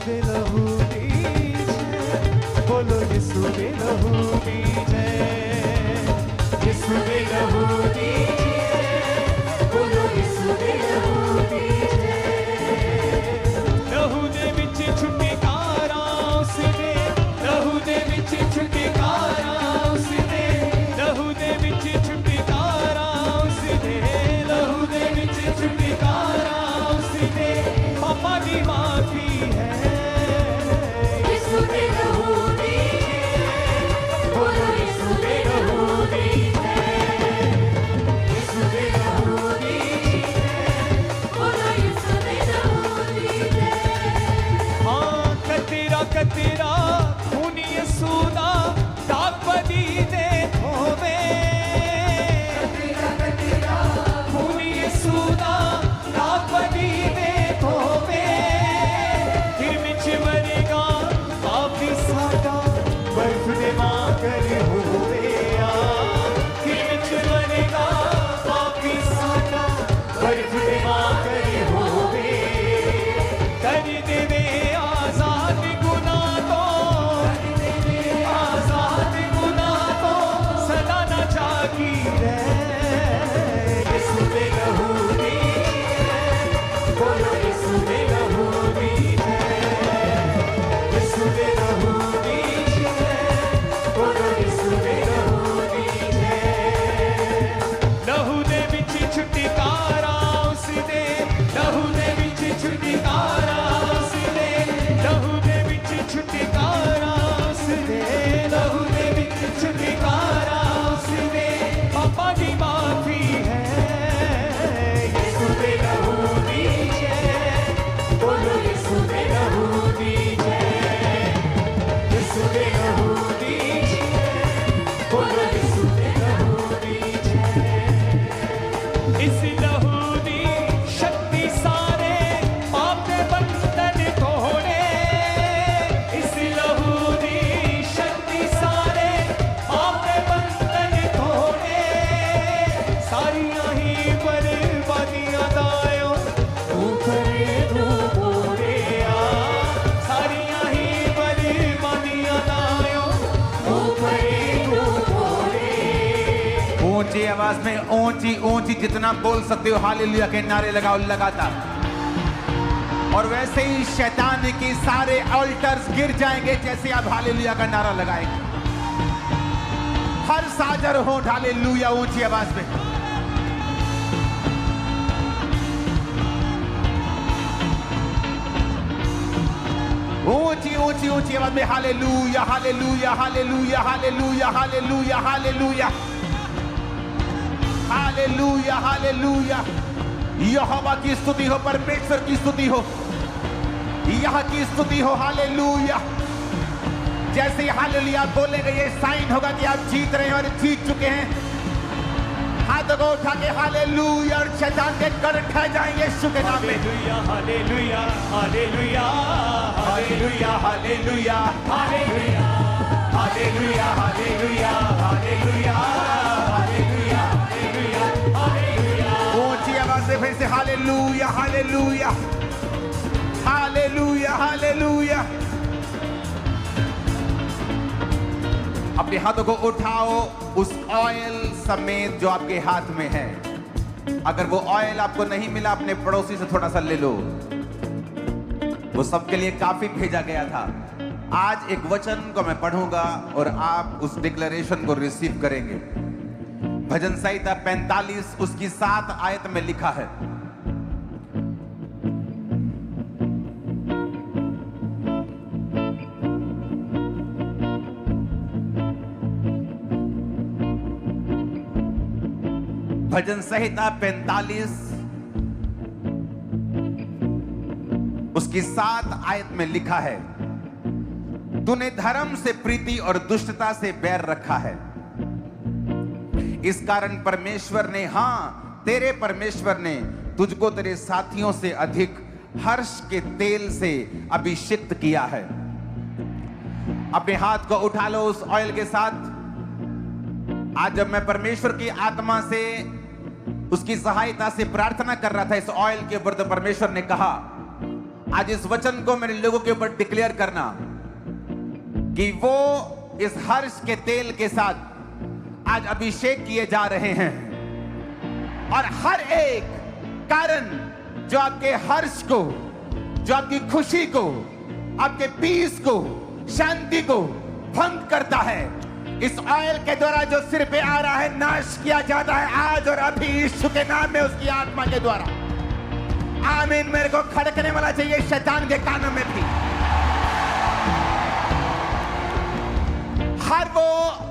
लहू बोलो यीशु दे लहू दीजिए, यीशु दे लहू दीजिए, बोलो यीशु दे लहू दीजिए। लहू दे विच छुटकारा उस दे, लहू दे विच छुटकारा उस दे, लहू दे विच छुटकारा उस दे, लहू दे विच छुटकारा उस दे। पापा दी माफी है यीशु दे लहू दीजिए, बोलो यीशु दे लहू दीजिए, यीशु दे लहू दीजिए, बोलो यीशु दे लहू दीजिए। हाँ कतरा कतरा खून यीशु दा दाग बदी दे धोवे, कतरा कतरा खून यीशु दा दाग बदी दे धोवे। फिर विच मरेगा पापी साडा बर्फ दे वांगर होवे आ, फिर विच मरेगा पापी साडा बर्फ दे वांगर होवे। कर देवे आजाद गुनाह तो, आजाद गुनाह तो सदा ना जागी रहे। यीशु दे लहू दीजिए, बोलो यीशु दे लहू दीजिए, यीशु दे लहू दीजिए, बोलो यीशु दे लहू दीजिए। लहू दे विच छुटकारा उस दे, लहू दे विच छुटकारा उस दे, लहू दे विच छुटकारा उस दे, लहू दे विच छुटकारा उस दे। पापा दी माफी है यीशु दे लहू दीजिए, बोलो यीशु दे लहू दीजिए, यीशु दे लहू दीजिए, बोलो यीशु दे लहू दीजिए। इस लहू दी शक्ति सारे पाप दे बंधन तोड़े, इस लहू दी शक्ति सारे पाप दे बंधन तोड़े। सारियां ही बर्बादियां दायो तू करे तू मोरे आ, सारियां ही बर्बादियां दायो तू करे तू मोरे। ऊंची आवाज में ऊंची ऊंची जितना बोल सकते हो हालेलुया के नारे लगाओ लगातार। और वैसे ही शैतान के सारे ऑल्टर्स गिर जाएंगे जैसे आप हालेलुया का नारा लगाएंगे। हर साजर हो हालेलुया ऊंची आवाज में। ऊंची ऊंची ऊंची आवाज में hallelujah hallelujah hallelujah hallelujah hallelujah hallelujah hallelujah hallelujah. यहोवा की स्तुति हो, परमेश्वर की स्तुति हो, यह की स्तुति हो। हालेलुया। जैसे ही हालेलुया बोलेंगे ये साइन होगा कि आप जीत रहे हैं और जीत चुके हैं। हाथों को उठा के हालेलुया और शैतान के गढ़ ढह जाएंगे यीशु के नाम में। Hallelujah hallelujah hallelujah hallelujah hallelujah hallelujah hallelujah hallelujah hallelujah hallelujah hallelujah. ऊंची आवाज से फिर से हालेलुया हालेलुया हालेलुया हालेलुया। अपने हाथों को उठाओ उस ऑयल समेत जो आपके हाथ में है। अगर वो ऑयल आपको नहीं मिला अपने पड़ोसी से थोड़ा सा ले लो, वो सबके लिए काफी भेजा गया था। आज एक वचन को मैं पढ़ूंगा और आप उस डिक्लेरेशन को रिसीव करेंगे। भजन संहिता 45 उसकी 7 आयत में लिखा है, भजन संहिता 45 उसकी 7 आयत में लिखा है, तूने धर्म से प्रीति और दुष्टता से बैर रखा है। इस कारण परमेश्वर ने, हां तेरे परमेश्वर ने तुझको तेरे साथियों से अधिक हर्ष के तेल से अभिषिक्त किया है। अपने हाथ को उठा लो उस ऑयल के साथ। आज जब मैं परमेश्वर की आत्मा से उसकी सहायता से प्रार्थना कर रहा था इस ऑयल के ऊपर, तो परमेश्वर ने कहा आज इस वचन को मेरे लोगों के ऊपर डिक्लेयर करना कि वो इस हर्ष के तेल के साथ आज अभिषेक किए जा रहे हैं और हर एक कारण जो आपके हर्ष को, जो आपकी खुशी को, आपके पीस को, शांति को भंग करता है, इस ऑयल के द्वारा जो सिर पे आ रहा है नाश किया जाता है आज और अभी यीशु के नाम में, उसकी आत्मा के द्वारा। आमीन। मेरे को खड़कने वाला चाहिए शैतान के कानों में भी। हर वो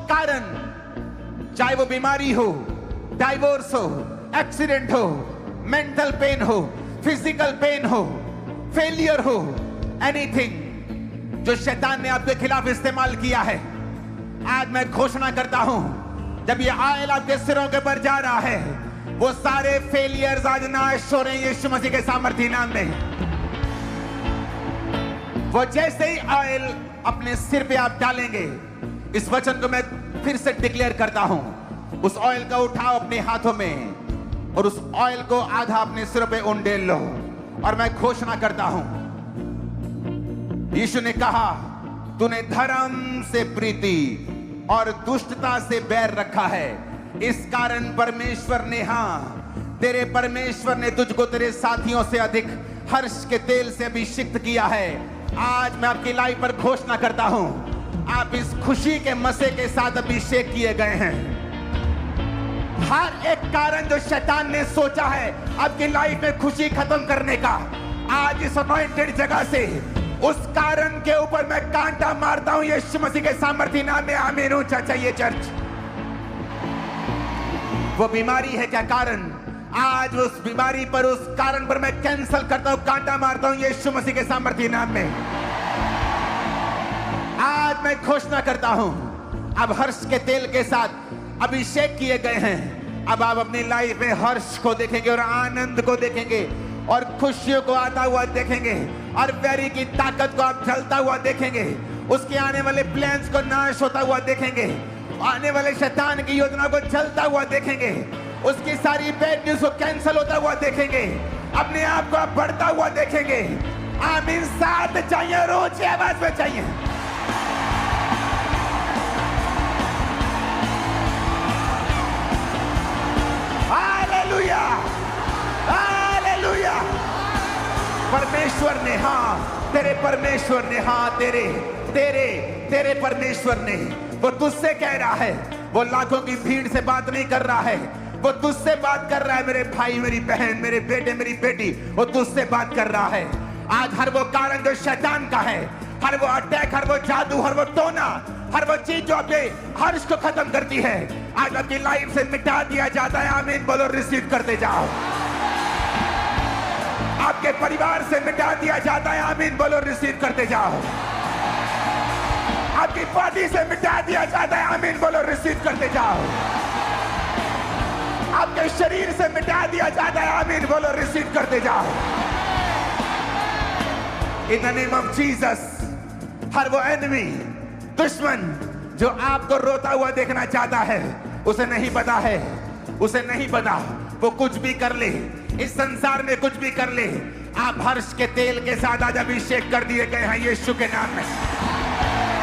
कारण, चाहे वो बीमारी हो, डाइवोर्स हो, एक्सीडेंट हो, मेंटल पेन हो, फिजिकल पेन हो, फेलियर हो, एनीथिंग जो शैतान ने आपके खिलाफ इस्तेमाल किया है, आज मैं घोषणा करता हूं, जब ये ऑयल आपके सिरों के ऊपर जा रहा है, वो सारे फेलियर्स आज नाश हो रहे हैं यीशु मसीह के सामर्थी नाम में। वो जैसे ही ऑयल अपने सिर पे आप डालेंगे, इस वचन को मैं फिर से डिक्लेयर करता हूं, उस ऑयल का उठाओ अपने हाथों में और उस ऑयल को आधा अपने सिर पे उंडेल लो और मैं घोषणा करता हूं, यीशु ने कहा, तूने धर्म से प्रीति और दुष्टता से बैर रखा है, इस कारण परमेश्वर ने, हां, तेरे परमेश्वर ने तुझको तेरे साथियों से अधिक हर्ष के तेल से अभिषिक्त किया है। आज मैं आपकी लाइफ पर घोषणा करता हूं, आप इस खुशी के मसे के साथ अभिषेक किए गए हैं। हर एक कारण जो शैतान ने सोचा है आपकी लाइफ में खुशी खत्म करने का, आज इस अनॉइंटेड जगह से उस कारण के ऊपर मैं कांटा मारता हूं यीशु मसीह के सामर्थी नाम में। आमीन। ऊंचा चाहिए चर्च। वो बीमारी है क्या कारण, आज उस बीमारी पर, उस कारण पर मैं कैंसल करता हूं, कांटा मारता हूं यीशु मसीह के सामर्थी नाम में। आज मैं घोषणा करता हूं, अब हर्ष के तेल के साथ अभिषेक किए गए हैं। अब आप अपनी लाइफ में हर्ष को देखेंगे और आनंद को देखेंगे और खुशियों को आता हुआ देखेंगे और बैरी की ताकत को आप जलता हुआ देखेंगे, उसके आने वाले प्लान्स को नाश होता हुआ देखेंगे, आने वाले शैतान की योजना को जलता हुआ देखेंगे, उसकी सारी बैड न्यूज को कैंसिल होता हुआ देखेंगे, अपने आप को आप बढ़ता हुआ देखेंगे। आमीन। साथ चाहिए, रोज आवाज में चाहिए। Hallelujah, hallelujah. परमेश्वर ने, हाँ, तेरे परमेश्वर ने, हाँ, तेरे तेरे तेरे परमेश्वर ने, वो तुझसे कह रहा है, वो लाखों की भीड़ से बात नहीं कर रहा है, वो तुझसे बात कर रहा है। मेरे भाई, मेरी बहन, मेरे बेटे, मेरी बेटी, वो तुझसे बात कर रहा है। आज हर वो कारण जो शैतान का है, हर वो अटैक, हर वो जादू, हर वो टोना, हर वो चीज जो आपके हर्ष को खत्म करती है, आज आपकी लाइफ से मिटा दिया जाता है। आमीन बोलो, रिसीव करते जाओ। आपके परिवार से मिटा दिया जाता है। आमीन बोलो, रिसीव करते जाओ। आपकी बॉडी से मिटा दिया जाता है। आमीन बोलो, रिसीव करते जाओ। आपके शरीर से मिटा दिया जाता है। आमीन बोलो, रिसीव करते जाओ। In the name of Jesus, हर वो एनिमी, दुश्मन जो आपको रोता हुआ देखना चाहता है, उसे नहीं पता है, उसे नहीं पता, वो कुछ भी कर ले, इस संसार में कुछ भी कर ले, आप हर्ष के तेल के साथ आज अभिषेक कर दिए गए हैं यीशु के नाम में।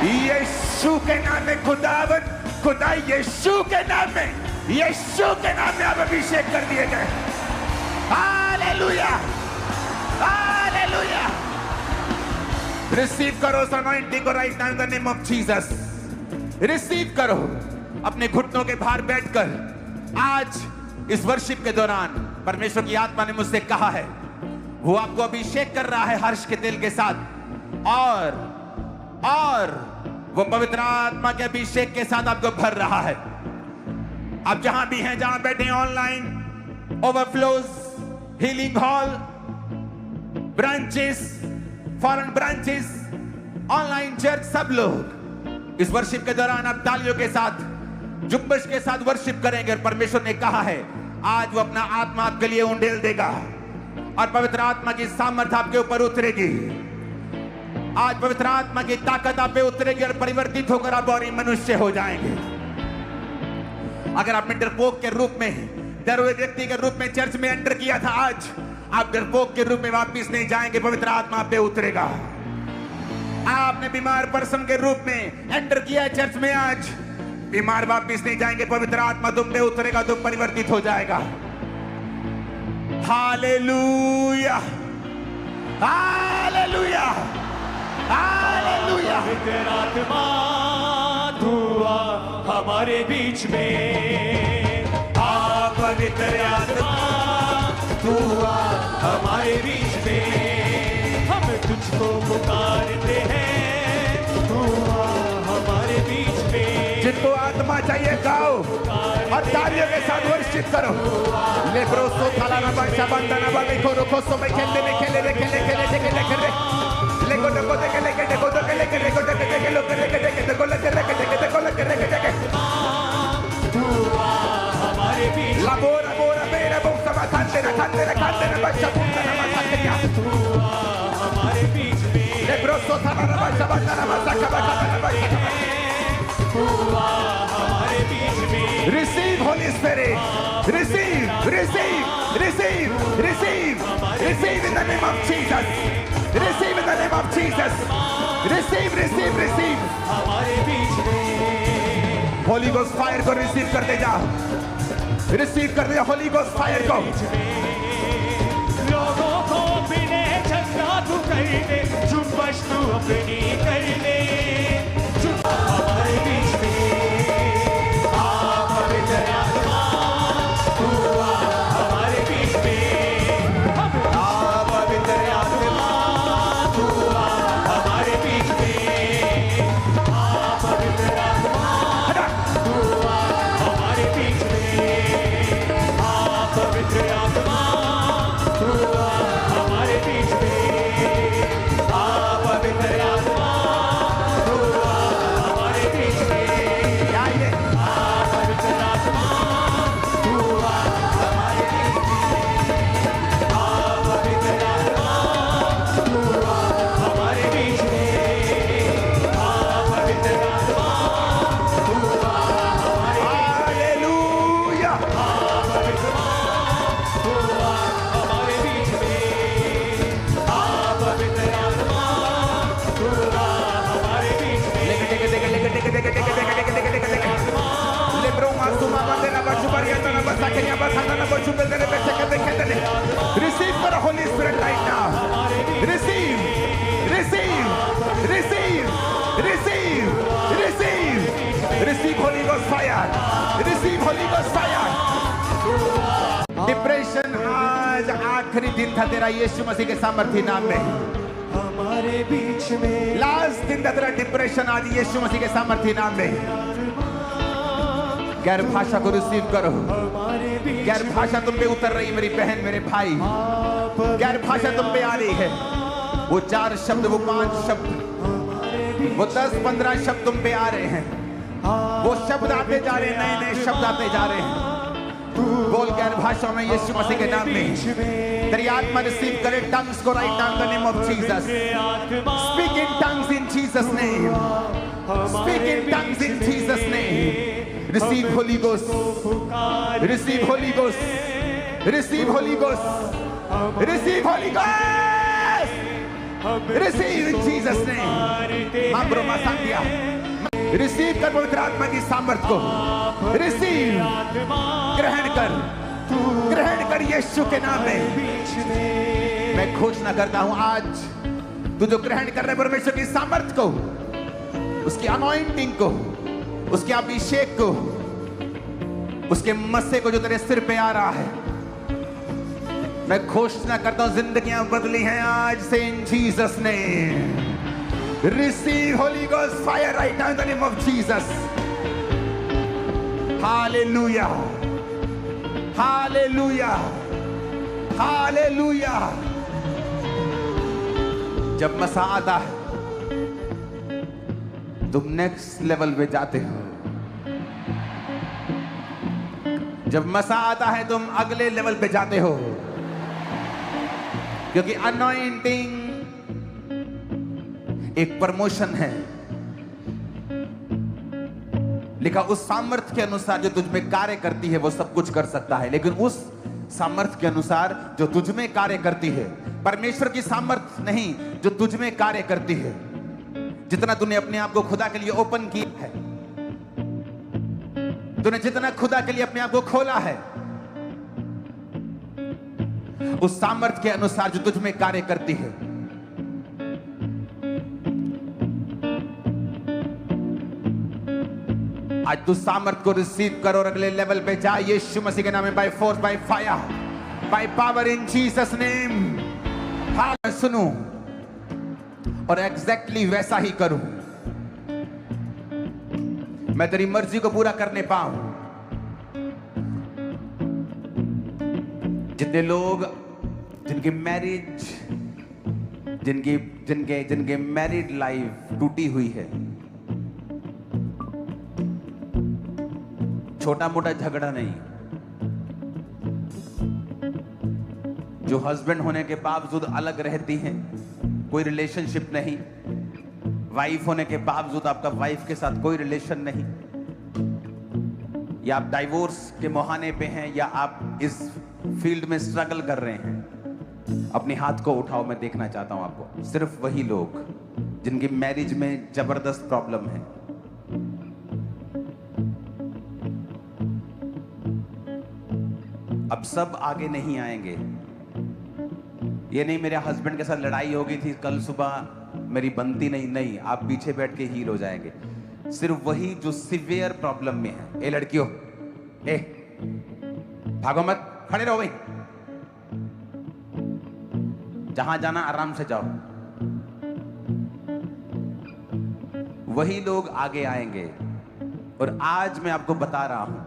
यीशु के नाम में खुदावन, खुदा यीशु के नाम में, यीशु के नाम में आप अभिषेक कर दिए गए। Hallelujah, hallelujah. रिसीव करो अनॉइंटिंग को right now in the name of Jesus. Receive करो। अपने घुटनों के भार बैठकर आज इस वर्शिप के दौरान परमेश्वर की आत्मा ने मुझसे कहा है, वो आपको अभिषेक कर रहा है हर्ष के तेल के साथ, और वो पवित्र आत्मा के अभिषेक के साथ आपको भर रहा है। आप जहां भी हैं, जहां बैठे, online, overflows, healing hall, branches, foreign branches, online church, सब लोग इस वर्शिप के दौरान आप तालियों के साथ, जुम्बश के साथ वर्शिप करेंगे। और परमेश्वर ने कहा है, आज वो अपना आत्मा आपके लिए उंडेल देगा और पवित्र आत्मा की सामर्थ्य आपके ऊपर उतरेगी। आज पवित्र आत्मा की ताकत आप पे उतरेगी और परिवर्तित होकर आप और मनुष्य हो जाएंगे। अगर आपने डरपोक के रूप में, डरे हुए व्यक्ति के रूप में चर्च में एंटर किया था, आज आप डरपोक के रूप में वापिस नहीं जाएंगे, पवित्र आत्मा आप पे उतरेगा। आपने बीमार पर्सन के रूप में एंटर किया चर्च में, आज बीमार वापिस नहीं जाएंगे, पवित्र आत्मा तुम पे उतरेगा, तुम परिवर्तित हो जाएगा। Hallelujah, hallelujah, hallelujah. पवित्र आत्मा तू आ हमारे बीच में, आ पवित्र आत्मा तू आ हमारे बीच में, हम तुझको पुकारते हैं, तू आ हमारे बीच में। जिनको आत्मा चाहिए गाओ और तालियों के साथ वर्शिप करो। लेब्रोसो थालाना बाशा बंदना बागे को रोको सो में खेले में खेले में खेले खेले खेले खेले लेको डको देके लेके डको देके लेके लेको देके देके लो करे के देके डको लेके लेके देके डको लेके लेके देके तू आ हमारे बीच, लाबोरा बोरा मेरा बुक सब खाते ना बाशा बुंदना बाशा किया, तू आ हमारे बीच में, लेब्रोसो थालाना बाशा बंदना बाशा कबा बाशा। तू आ हमारे बीच में। Receive Holy Spirit. Receive, receive, receive, receive, receive in the name of Jesus. Receive in the name of Jesus. Receive, receive, receive. हमारे बीच में Holy Ghost fire को receive करते जाओ. Receive करते जाओ Holy Ghost fire को. लोगों को बिने चंगा तू कर दे, जुम्बश तू अपनी कर ले, हमारे बीच में। Receive for the Holy Spirit right now. Receive, receive, receive, receive, receive, receive Holy Ghost fire. Receive Holy Ghost fire. Depression आज आखिरी दिन था तेरा यीशु मसीह के सामर्थ्य नाम में, हमारे बीच में। लास्ट दिन था तेरा डिप्रेशन, आज यीशु मसीह के सामर्थ्य नाम में। गैर भाषा को रिसीव करो। गैर भाषा तुम पे उतर रही है मेरी बहन मेरे भाई, गैर भाषा तुम पे आ रही है। वो 4 शब्द, वो 5 शब्द, वो 10-15 शब्द तुम पे आ रहे हैं। वो शब्द आते जा रहे हैं, नए नए शब्द आते जा रहे हैं। बोल गैर भाषा में यीशु मसीह के नाम में। तेरी आत्मा रिसीव करे टंग्स को right now in the name of Jesus. Speak in tongues in Jesus name. Speak in tongues in Jesus name. Receive Holy Ghost. Receive Holy Ghost. Receive Holy Ghost. Receive Holy Ghost. Receive in Jesus name. Mambro Masandia. Receive कर पवित्र आत्मा की सामर्थ को। Receive. ग्रहण कर यीशु के नाम में। मैं घोषणा करता हूं आज तू जो ग्रहण कर रहे परमेश्वर की सामर्थ को, उसकी अनॉइंटिंग को, उसके अभिषेक को, उसके मस्से को जो तेरे सिर पे आ रहा है, मैं घोषणा करता हूं जिंदगियां बदली हैं आज से इन Jesus name. Receive Holi ghost fire right now in the name of Jesus. Hallelujah, hallelujah, hallelujah. जब मसा आता है तुम नेक्स्ट लेवल पे जाते हो। जब मसा आता है तुम अगले लेवल पे जाते हो, क्योंकि अनॉइंटिंग एक प्रमोशन है। लिखा उस सामर्थ्य के अनुसार जो तुझ में कार्य करती है वो सब कुछ कर सकता है, लेकिन उस सामर्थ्य के अनुसार जो तुझ में कार्य करती है। परमेश्वर की सामर्थ्य नहीं, जो तुझ में कार्य करती है। जितना तूने अपने आप को खुदा के लिए ओपन किया है, तूने जितना खुदा के लिए अपने आप को खोला है, उस सामर्थ्य के अनुसार जो तुझ में कार्य करती है। आज तू सामर्थ को रिसीव करो और अगले लेवल पे जा, यीशु मसीह के नाम में, by force, by fire, by power in Jesus name. हाँ, मैं सुनूं और एग्जैक्टली वैसा ही करूं। मैं तेरी मर्जी को पूरा करने पाऊं। जितने लोग जिनकी मैरिज, जिनके मैरिड लाइफ टूटी हुई है, छोटा मोटा झगड़ा नहीं, जो हस्बैंड होने के बावजूद अलग रहती हैं, कोई रिलेशनशिप नहीं, वाइफ होने के बावजूद आपका वाइफ के साथ कोई रिलेशन नहीं, या आप डाइवोर्स के मुहाने पे हैं, या आप इस फील्ड में स्ट्रगल कर रहे हैं, अपने हाथ को उठाओ। मैं देखना चाहता हूं आपको। सिर्फ वही लोग जिनकी मैरिज में जबरदस्त प्रॉब्लम है, अब सब आगे नहीं आएंगे। ये नहीं मेरे हस्बैंड के साथ लड़ाई हो गई थी, कल सुबह मेरी बनती नहीं, आप पीछे बैठ के हील हो जाएंगे। सिर्फ वही जो सिवियर प्रॉब्लम में है। ए लड़कियों, ए भागो मत, खड़े रहो भाई, जहां जाना आराम से जाओ। वही लोग आगे आएंगे। और आज मैं आपको बता रहा हूं,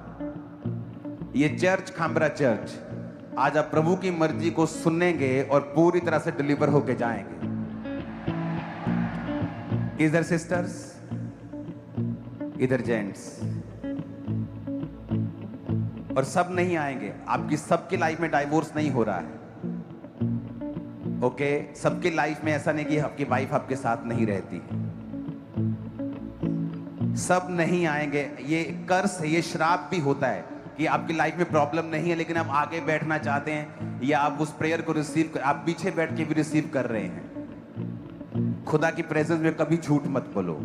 ये चर्च, खामरा चर्च, आज आप प्रभु की मर्जी को सुनेंगे और पूरी तरह से डिलीवर होके जाएंगे। इधर सिस्टर्स, इधर जेंट्स, और सब नहीं आएंगे। आपकी सबकी लाइफ में डाइवोर्स नहीं हो रहा है, ओके? सबकी लाइफ में ऐसा नहीं कि आपकी वाइफ आपके साथ नहीं रहती। सब नहीं आएंगे। ये कर्स है, ये श्राप भी होता है कि आपकी लाइफ में प्रॉब्लम नहीं है, लेकिन आप आगे बैठना चाहते हैं, या आप उस प्रेयर को रिसीव कर, आप पीछे बैठ के भी रिसीव कर रहे हैं। खुदा की प्रेजेंस में कभी झूठ मत बोलो।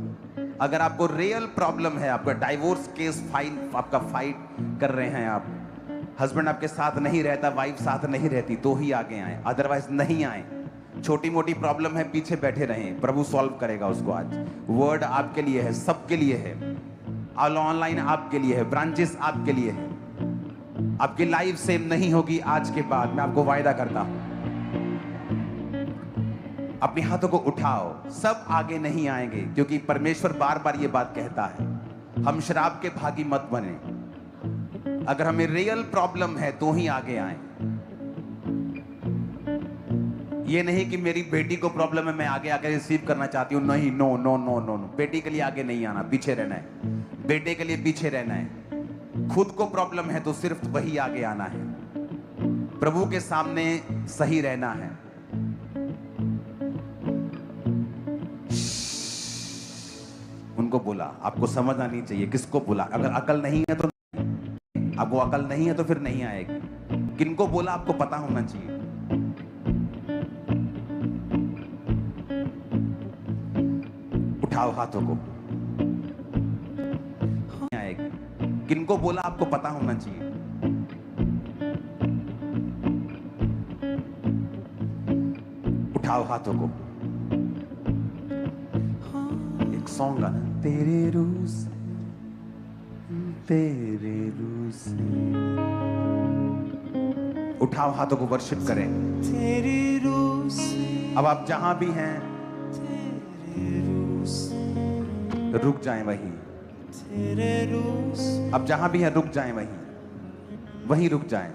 अगर आपको रियल प्रॉब्लम है, आपका डाइवोर्स केस फाइल, आपका फाइट कर रहे हैं, आप हस्बैंड आपके साथ नहीं रहता, वाइफ साथ नहीं रहती, तो ही आगे आए, अदरवाइज नहीं आए। छोटी मोटी प्रॉब्लम है, पीछे बैठे रहें, प्रभु सॉल्व करेगा उसको। आज वर्ड आपके लिए है, सबके लिए है, ऑनलाइन आपके लिए है, ब्रांचेस आपके लिए है। आपकी लाइफ सेम नहीं होगी आज के बाद, मैं आपको वायदा करता हूं। अपने हाथों को उठाओ। सब आगे नहीं आएंगे, क्योंकि परमेश्वर बार बार ये बात कहता है, हम शराब के भागी मत बने। अगर हमें रियल प्रॉब्लम है तो ही आगे आए। ये नहीं कि मेरी बेटी को प्रॉब्लम है, मैं आगे आके रिसीव करना चाहती हूं, नहीं, no no no no no. बेटी के लिए आगे नहीं आना, पीछे रहना है। बेटे के लिए पीछे रहना है। खुद को प्रॉब्लम है तो सिर्फ वही आगे आना है, प्रभु के सामने सही रहना है। उनको बोला, आपको समझ आनी चाहिए किसको बोला। अगर अकल नहीं है तो आपको, अकल नहीं है तो फिर नहीं आएगी। किनको बोला आपको पता होना चाहिए। उठाओ हाथों को, आएगी। किनको बोला आपको पता होना चाहिए। उठाओ हाथों को। एक सॉन्ग गाना, तेरे रूस, तेरे रूस। उठाओ हाथों को, वर्शिप करें। तेरी रूस, अब आप जहां भी हैं रुक जाएं वहीं। तेरे रूस, अब जहां भी हैं रुक जाएं वहीं रुक जाएं।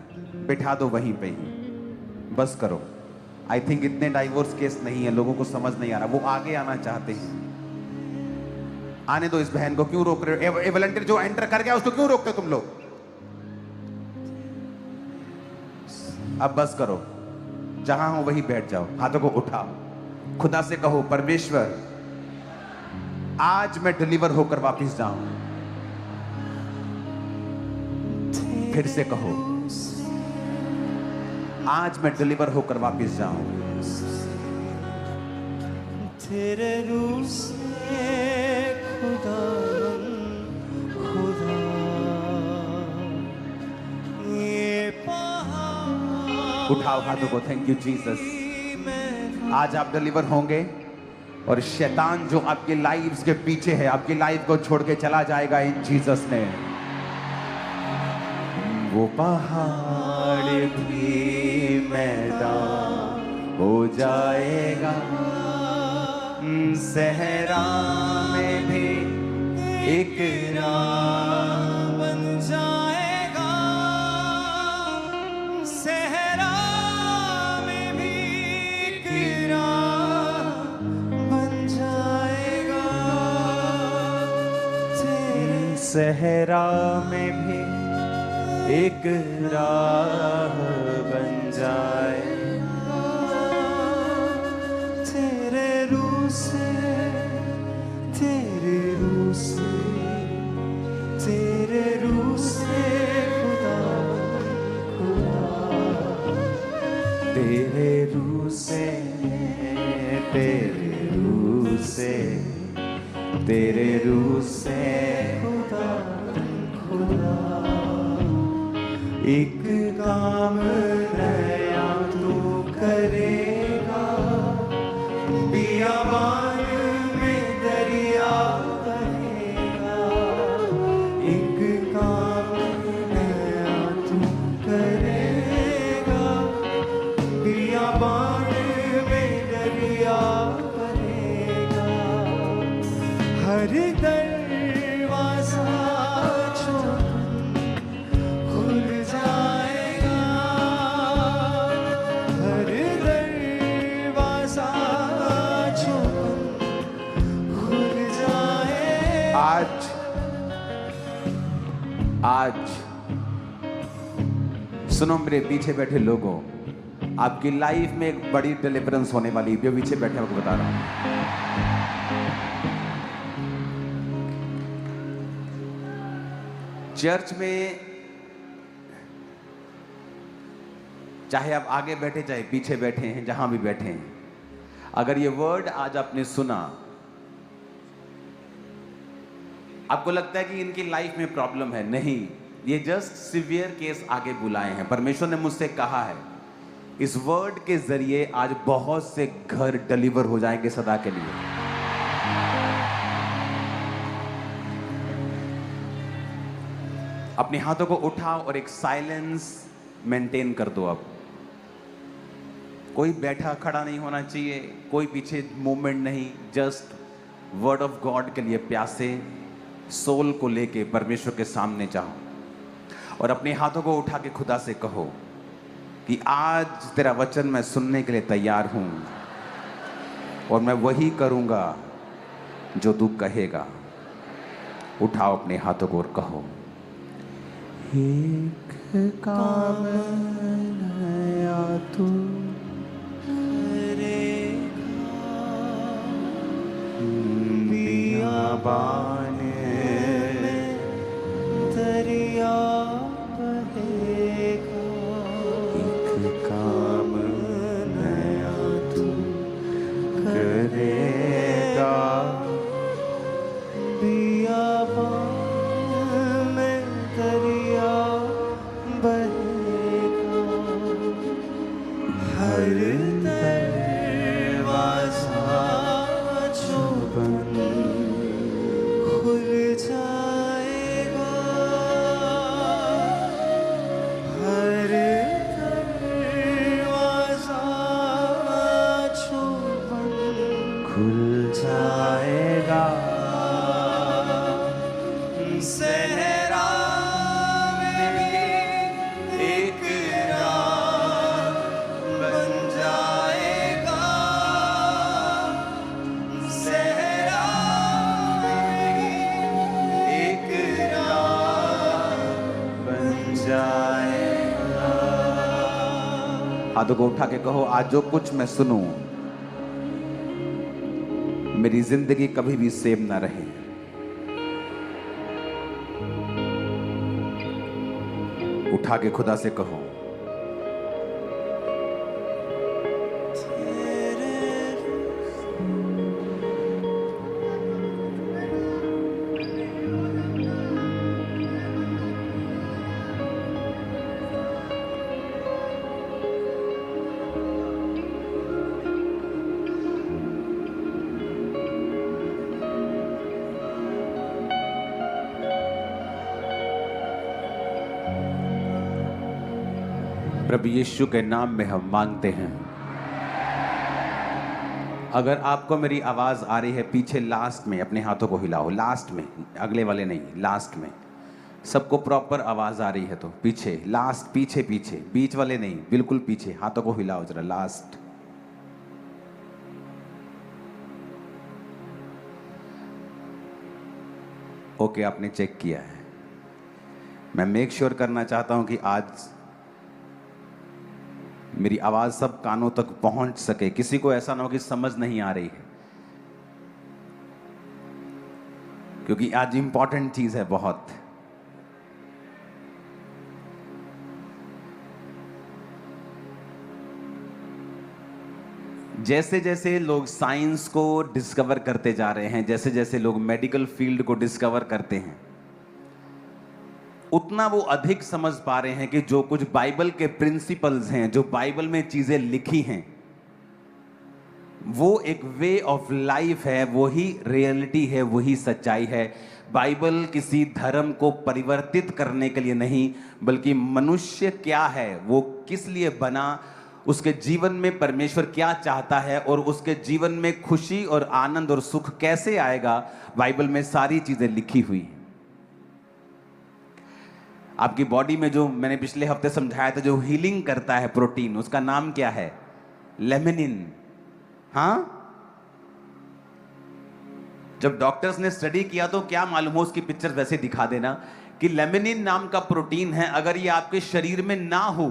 बैठा दो वहीं पे ही, बस करो। आई थिंक इतने डाइवोर्स केस नहीं है, लोगों को समझ नहीं आ रहा, वो आगे आना चाहते हैं। आने दो इस बहन को, क्यों रोक रहे हो? ए वॉलंटियर जो एंटर कर गया उसको क्यों रोकते तुम लोग? अब बस करो, जहां हो वहीं बैठ जाओ, हाथों को उठाओ, खुदा से कहो, परमेश्वर आज मैं डिलीवर होकर वापस जाऊं। फिर से कहो, आज मैं डिलीवर होकर वापस जाऊं। तेरे रूह से खुदा खुदा ये पहाड़ उठाओ हाथों को। Thank you Jesus. आज आप डिलीवर होंगे और शैतान जो आपकी लाइफ्स के पीछे है, आपकी लाइफ को छोड़ के चला जाएगा इन जीसस ने। वो पहाड़ भी मैदान हो जाएगा, सहरा में भी एक राह बन जाएगा, सहरा में भी एक राह बन जाएगा, सहरा में भी एक राह बन जाए। तेरे रूह से, तेरे रूह से, तेरे रूह से खुदा खुदा, तेरे रूह से, तेरे रूह से, तेरे रूह से खुदा खुदा, एक काम नया तू करेगा, बियाबान में दरिया बहेगा, एक काम नया तू करेगा, बियाबान में दरिया बहेगा, हर दरवाजा खुल जाएगा, हर दरवाजा खुल जाएगा। आज सुनो मेरे पीछे बैठे लोगों, आपकी लाइफ में एक बड़ी डिलीवरेंस होने वाली है। जो पीछे बैठे आपको बता रहा हूं। चर्च में चाहे आप आगे बैठे चाहे पीछे बैठे हैं, जहां भी बैठे हैं, अगर ये वर्ड आज आपने सुना, आपको लगता है कि इनकी लाइफ में प्रॉब्लम है, नहीं, ये जस्ट सीवियर केस आगे बुलाए हैं। परमेश्वर ने मुझसे कहा है इस वर्ड के जरिए आज बहुत से घर डिलीवर हो जाएंगे सदा के लिए। अपने हाथों को उठाओ और एक साइलेंस मेंटेन कर दो। अब कोई बैठा खड़ा नहीं होना चाहिए, कोई पीछे मूवमेंट नहीं, जस्ट वर्ड ऑफ गॉड के लिए प्यासे सोल को लेके परमेश्वर के सामने जाओ और अपने हाथों को उठा के खुदा से कहो कि आज तेरा वचन मैं सुनने के लिए तैयार हूं और मैं वही करूंगा जो तू कहेगा। उठाओ अपने हाथों को और कहो, एक काम नया तू बियाबान दरिया बहेगा, एक काम नया तू करेगा, बियाबान में दरिया बहेगा, हर दरवाजा जो बंद खुल जाएगा, हर दरवाजा जो बंद खुल जाएगा। सहरा में भी एक राह बन जाएगा, सहरा में भी एक राह बन जाएगा। हाथों को उठा के कहो, आज जो कुछ मैं सुनूं मेरी जिंदगी कभी भी सेम ना रहे। उठा के खुदा से कहो, प्रभु यीशु के नाम में हम मांगते हैं। अगर आपको मेरी आवाज आ रही है पीछे लास्ट में अपने हाथों को हिलाओ, लास्ट में, अगले वाले नहीं, लास्ट में। सबको प्रॉपर आवाज आ रही है तो पीछे, लास्ट, पीछे पीछे, बीच वाले नहीं, बिल्कुल पीछे। हाथों को हिलाओ जरा, लास्ट। ओके, आपने चेक किया है। मैं मेक श्योर करना चाहता हूं कि आज मेरी आवाज सब कानों तक पहुंच सके, किसी को ऐसा ना हो कि समझ नहीं आ रही है, क्योंकि आज इंपॉर्टेंट चीज है बहुत। जैसे जैसे लोग साइंस को डिस्कवर करते जा रहे हैं, जैसे जैसे लोग मेडिकल फील्ड को डिस्कवर करते हैं, उतना वो अधिक समझ पा रहे हैं कि जो कुछ बाइबल के प्रिंसिपल्स हैं, जो बाइबल में चीजें लिखी हैं, वो एक वे ऑफ लाइफ है, वही रियलिटी है, वही सच्चाई है। बाइबल किसी धर्म को परिवर्तित करने के लिए नहीं, बल्कि मनुष्य क्या है, वो किस लिए बना, उसके जीवन में परमेश्वर क्या चाहता है और उसके जीवन में खुशी और आनंद और सुख कैसे आएगा, बाइबल में सारी चीजें लिखी हुई हैं। आपकी बॉडी में जो मैंने पिछले हफ्ते समझाया था, जो हीलिंग करता है प्रोटीन, उसका नाम क्या है? लेमिनिन। हाँ, जब डॉक्टर्स ने स्टडी किया तो क्या मालूम हो, उसकी पिक्चर वैसे दिखा देना कि लेमिनिन नाम का प्रोटीन है, अगर ये आपके शरीर में ना हो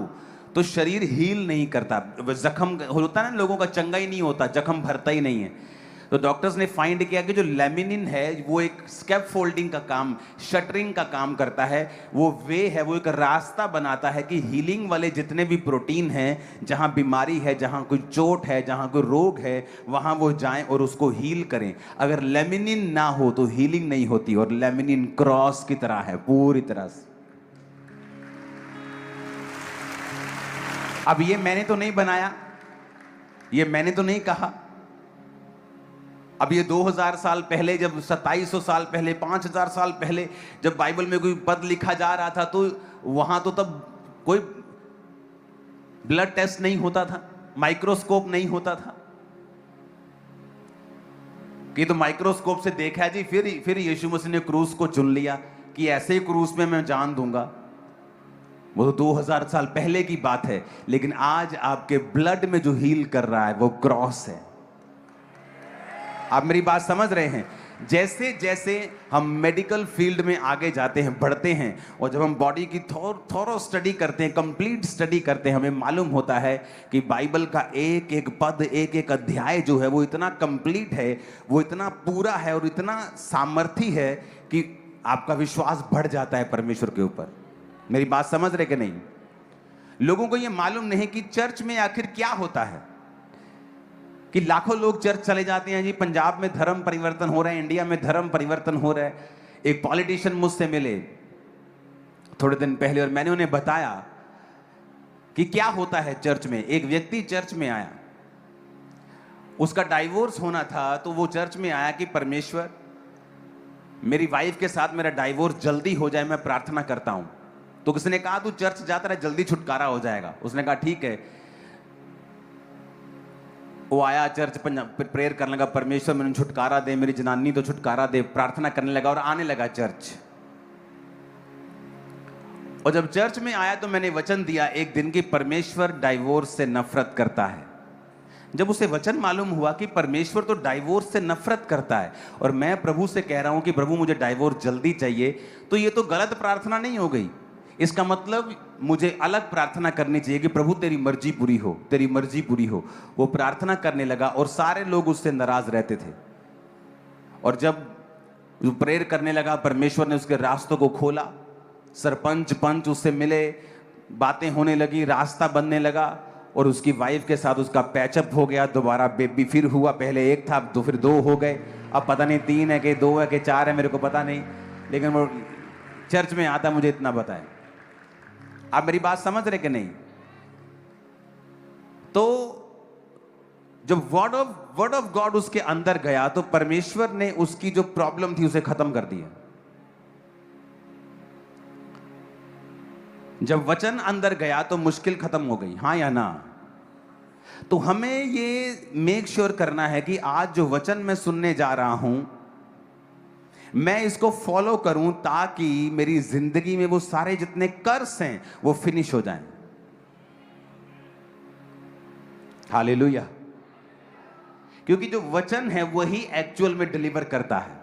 तो शरीर हील नहीं करता। जख्म होता है ना लोगों का, चंगा ही नहीं होता, जख्म भरता ही नहीं है। तो डॉक्टर्स ने फाइंड किया कि जो लेमिनिन है वो एक स्कैप फोल्डिंग का काम, शटरिंग का काम करता है। वो वे है, वो एक रास्ता बनाता है कि हीलिंग वाले जितने भी प्रोटीन हैं, जहां बीमारी है, जहां कोई चोट है, जहां कोई रोग है, वहां वो जाएं और उसको हील करें। अगर लेमिनिन ना हो तो हीलिंग नहीं होती, और लेमिनिन क्रॉस की तरह है पूरी तरह से। अब ये मैंने तो नहीं बनाया, ये मैंने तो नहीं कहा। अब ये 2000 साल पहले, जब 2700 साल पहले, 5000 साल पहले जब बाइबल में कोई पद लिखा जा रहा था, तो वहां तो तब कोई ब्लड टेस्ट नहीं होता था, माइक्रोस्कोप नहीं होता था कि तो माइक्रोस्कोप से देखा जी, फिर यीशु मसीह ने क्रूस को चुन लिया कि ऐसे ही क्रूस में मैं जान दूंगा। वो तो 2000 साल पहले की बात है, लेकिन आज आपके ब्लड में जो हील कर रहा है वो क्रॉस है। आप मेरी बात समझ रहे हैं? जैसे जैसे हम मेडिकल फील्ड में आगे जाते हैं, बढ़ते हैं, और जब हम बॉडी की थोरो स्टडी करते हैं, कंप्लीट स्टडी करते हैं, हमें मालूम होता है कि बाइबल का एक एक पद, एक एक अध्याय जो है वो इतना कंप्लीट है, वो इतना पूरा है और इतना सामर्थी है कि आपका विश्वास बढ़ जाता है परमेश्वर के ऊपर। मेरी बात समझ रहे कि नहीं? लोगों को यह मालूम नहीं कि चर्च में आखिर क्या होता है, कि लाखों लोग चर्च चले जाते हैं जी, पंजाब में धर्म परिवर्तन हो रहा है, इंडिया में धर्म परिवर्तन हो रहा है। एक पॉलिटिशियन मुझसे मिले थोड़े दिन पहले और मैंने उन्हें बताया कि क्या होता है चर्च में। एक व्यक्ति चर्च में आया, उसका डाइवोर्स होना था, तो वो चर्च में आया कि परमेश्वर, मेरी वाइफ के साथ मेरा डाइवोर्स जल्दी हो जाए, मैं प्रार्थना करता हूं। तो किसी ने कहा तू चर्च जाता रहे, जल्दी छुटकारा हो जाएगा। उसने कहा ठीक है। वो आया चर्च, प्रेयर करने लगा, परमेश्वर मैंने छुटकारा दे, मेरी जनानी तो छुटकारा दे, प्रार्थना करने लगा और आने लगा चर्च। और जब चर्च में आया तो मैंने वचन दिया एक दिन की, परमेश्वर डाइवोर्स से नफरत करता है। जब उसे वचन मालूम हुआ कि परमेश्वर तो डाइवोर्स से नफरत करता है और मैं प्रभु से कह रहा हूं कि प्रभु मुझे डाइवोर्स जल्दी चाहिए, तो ये तो गलत प्रार्थना नहीं हो गई। इसका मतलब मुझे अलग प्रार्थना करनी चाहिए कि प्रभु तेरी मर्जी पूरी हो, तेरी मर्जी पूरी हो। वो प्रार्थना करने लगा और सारे लोग उससे नाराज रहते थे। और जब वो प्रेयर करने लगा, परमेश्वर ने उसके रास्तों को खोला, सरपंच पंच उससे मिले, बातें होने लगी, रास्ता बनने लगा और उसकी वाइफ के साथ उसका पैचअप हो गया। दोबारा बेबी फिर हुआ, पहले एक था तो फिर 2 हो गए, अब पता नहीं 3 है कि 2 है कि 4 है, मेरे को पता नहीं, लेकिन वो चर्च में आता मुझे इतना बताए। आप मेरी बात समझ रहे कि नहीं? तो जब वर्ड ऑफ गॉड उसके अंदर गया तो परमेश्वर ने उसकी जो प्रॉब्लम थी उसे खत्म कर दिया। जब वचन अंदर गया तो मुश्किल खत्म हो गई, हाँ या ना? तो हमें ये मेक श्योर करना है कि आज जो वचन मैं सुनने जा रहा हूं, मैं इसको फॉलो करूं ताकि मेरी जिंदगी में वो सारे जितने कर्स हैं वो फिनिश हो जाएं। हालेलुया। क्योंकि जो वचन है वही एक्चुअल में डिलीवर करता है।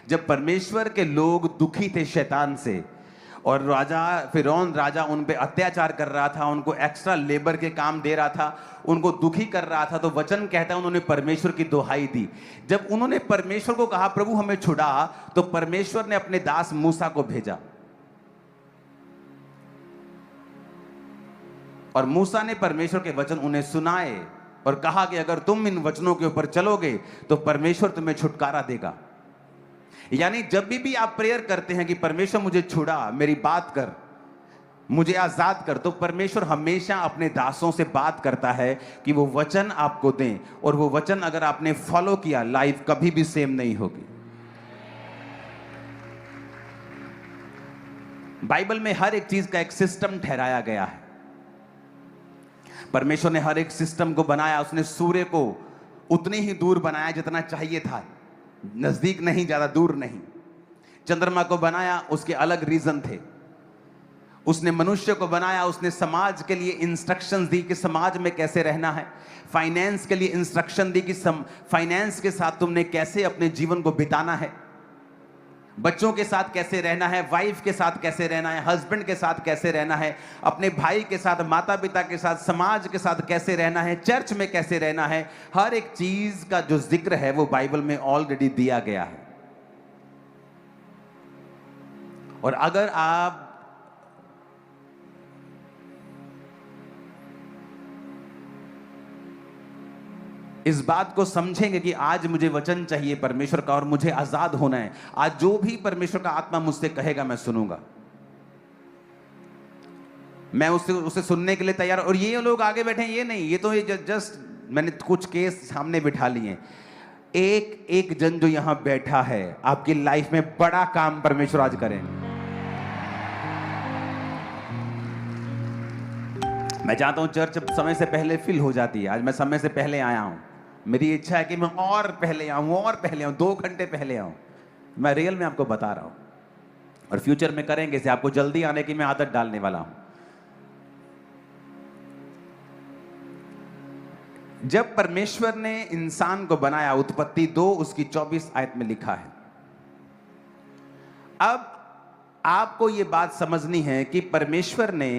जब परमेश्वर के लोग दुखी थे शैतान से, और राजा फिरौन राजा उन पे अत्याचार कर रहा था, उनको एक्स्ट्रा लेबर के काम दे रहा था, उनको दुखी कर रहा था, तो वचन कहता है उन्होंने परमेश्वर की दुहाई दी। जब उन्होंने परमेश्वर को कहा प्रभु हमें छुड़ा, तो परमेश्वर ने अपने दास मूसा को भेजा, और मूसा ने परमेश्वर के वचन उन्हें सुनाए और कहा कि अगर तुम इन वचनों के ऊपर चलोगे तो परमेश्वर तुम्हें छुटकारा देगा। यानी जब भी आप प्रेयर करते हैं कि परमेश्वर मुझे छुड़ा, मेरी बात कर, मुझे आजाद कर, तो परमेश्वर हमेशा अपने दासों से बात करता है कि वो वचन आपको दें, और वो वचन अगर आपने फॉलो किया, लाइफ कभी भी सेम नहीं होगी। बाइबल में हर एक चीज का एक सिस्टम ठहराया गया है। परमेश्वर ने हर एक सिस्टम को बनाया। उसने सूर्य को उतनी ही दूर बनाया जितना चाहिए था, नजदीक नहीं, ज्यादा दूर नहीं। चंद्रमा को बनाया, उसके अलग रीजन थे। उसने मनुष्य को बनाया, उसने समाज के लिए इंस्ट्रक्शंस दी कि समाज में कैसे रहना है। फाइनेंस के लिए इंस्ट्रक्शन दी कि फाइनेंस के साथ तुमने कैसे अपने जीवन को बिताना है, बच्चों के साथ कैसे रहना है, वाइफ के साथ कैसे रहना है, हस्बैंड के साथ कैसे रहना है, अपने भाई के साथ, माता पिता के साथ, समाज के साथ कैसे रहना है, चर्च में कैसे रहना है। हर एक चीज का जो जिक्र है वो बाइबल में ऑलरेडी दिया गया है। और अगर आप इस बात को समझेंगे कि आज मुझे वचन चाहिए परमेश्वर का और मुझे आजाद होना है, आज जो भी परमेश्वर का आत्मा मुझसे कहेगा मैं सुनूंगा, मैं उसे सुनने के लिए तैयार। और ये लोग आगे बैठे हैं, ये नहीं, ये तो जस्ट मैंने कुछ केस सामने बिठा लिए। एक एक जन जो यहां बैठा है, आपकी लाइफ में बड़ा काम परमेश्वर आज करेंगे। मैं चाहता हूं चर्च समय से पहले फिल हो जाती है। आज मैं समय से पहले आया हूं। मेरी इच्छा है कि मैं और पहले आऊं, और पहले आऊं, 2 घंटे पहले आऊं। मैं रियल में आपको बता रहा हूं, और फ्यूचर में करेंगे इसे। आपको जल्दी आने की मैं आदत डालने वाला हूं। जब परमेश्वर ने इंसान को बनाया, उत्पत्ति 2 उसकी 24 आयत में लिखा है। अब आपको यह बात समझनी है कि परमेश्वर ने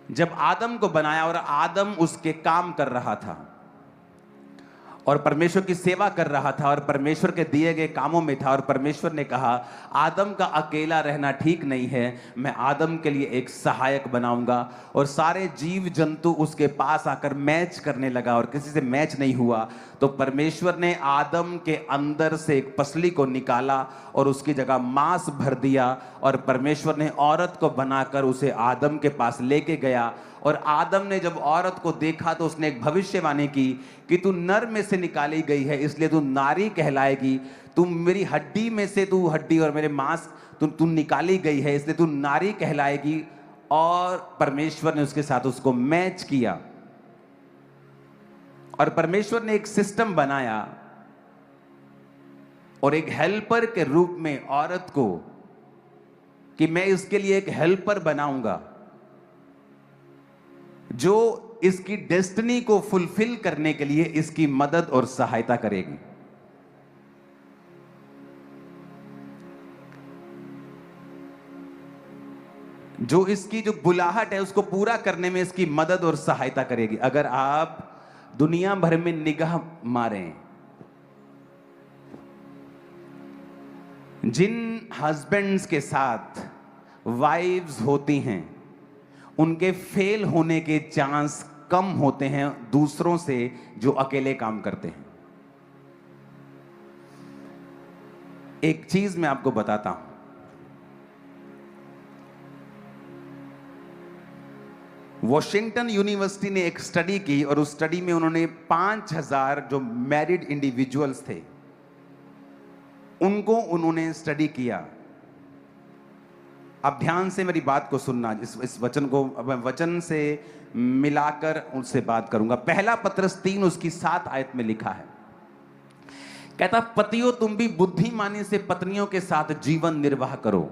जब आदम को बनाया, और आदम उसके काम कर रहा था और परमेश्वर की सेवा कर रहा था और परमेश्वर के दिए गए कामों में था, और परमेश्वर ने कहा आदम का अकेला रहना ठीक नहीं है, मैं आदम के लिए एक सहायक बनाऊंगा। और सारे जीव जंतु उसके पास आकर मैच करने लगा, और किसी से मैच नहीं हुआ। तो परमेश्वर ने आदम के अंदर से एक पसली को निकाला और उसकी जगह मांस भर दिया, और परमेश्वर ने औरत को बनाकर उसे आदम के पास लेके गया। और आदम ने जब औरत को देखा तो उसने एक भविष्यवाणी की कि तू नर में से निकाली गई है, इसलिए तू नारी कहलाएगी। तू मेरी हड्डी में से, तू हड्डी और मेरे मांस, तू निकाली गई है, इसलिए तू नारी कहलाएगी। और परमेश्वर ने उसके साथ उसको मैच किया, और परमेश्वर ने एक सिस्टम बनाया और एक हेल्पर के रूप में औरत को, कि मैं इसके लिए एक हेल्पर बनाऊंगा जो इसकी डेस्टिनी को फुलफिल करने के लिए इसकी मदद और सहायता करेगी। जो इसकी जो बुलाहट है उसको पूरा करने में इसकी मदद और सहायता करेगी। अगर आप दुनिया भर में निगाह मारें, जिन हस्बैंड्स के साथ वाइव्स होती हैं उनके फेल होने के चांस कम होते हैं दूसरों से जो अकेले काम करते हैं। एक चीज मैं आपको बताता हूं, वॉशिंगटन यूनिवर्सिटी ने एक स्टडी की, और उस स्टडी में उन्होंने 5000 जो मैरिड इंडिविजुअल्स थे उनको उन्होंने स्टडी किया। अब ध्यान से मेरी बात को सुनना, इस वचन को अब मैं वचन से मिलाकर उनसे बात करूंगा। पहला पत्रस 3 उसकी 7 आयत में लिखा है, कहता पतियों तुम भी बुद्धिमानी से पत्नियों के साथ जीवन निर्वाह करो।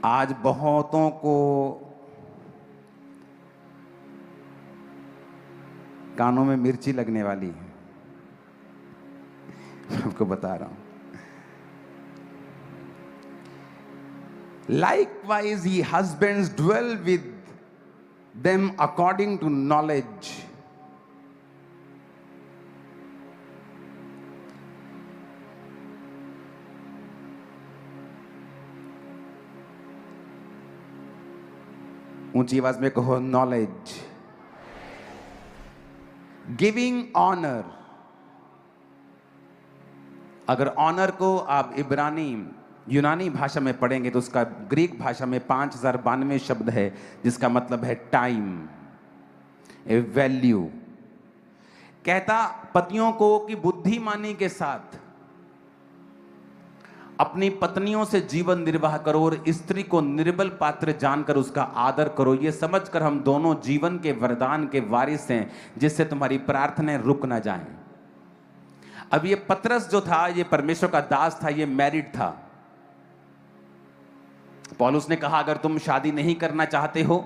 आज बहुतों को कानों में मिर्ची लगने वाली है, मैं आपको बता रहा हूं। Likewise, ye husbands dwell with them according to knowledge. ऊंची आवाज में कहो नॉलेज। गिविंग ऑनर, अगर ऑनर को आप यूनानी भाषा में पढ़ेंगे तो उसका ग्रीक भाषा में 5092 शब्द है, जिसका मतलब है टाइम, ए वैल्यू। कहता पतियों को कि बुद्धिमानी के साथ अपनी पत्नियों से जीवन निर्वाह करो और स्त्री को निर्बल पात्र जानकर उसका आदर करो, ये समझकर हम दोनों जीवन के वरदान के वारिस हैं, जिससे तुम्हारी प्रार्थनाएं रुक ना जाएं। अब ये पत्रस जो था, ये परमेश्वर का दास था, ये मैरिड था। पौलुस ने कहा अगर तुम शादी नहीं करना चाहते हो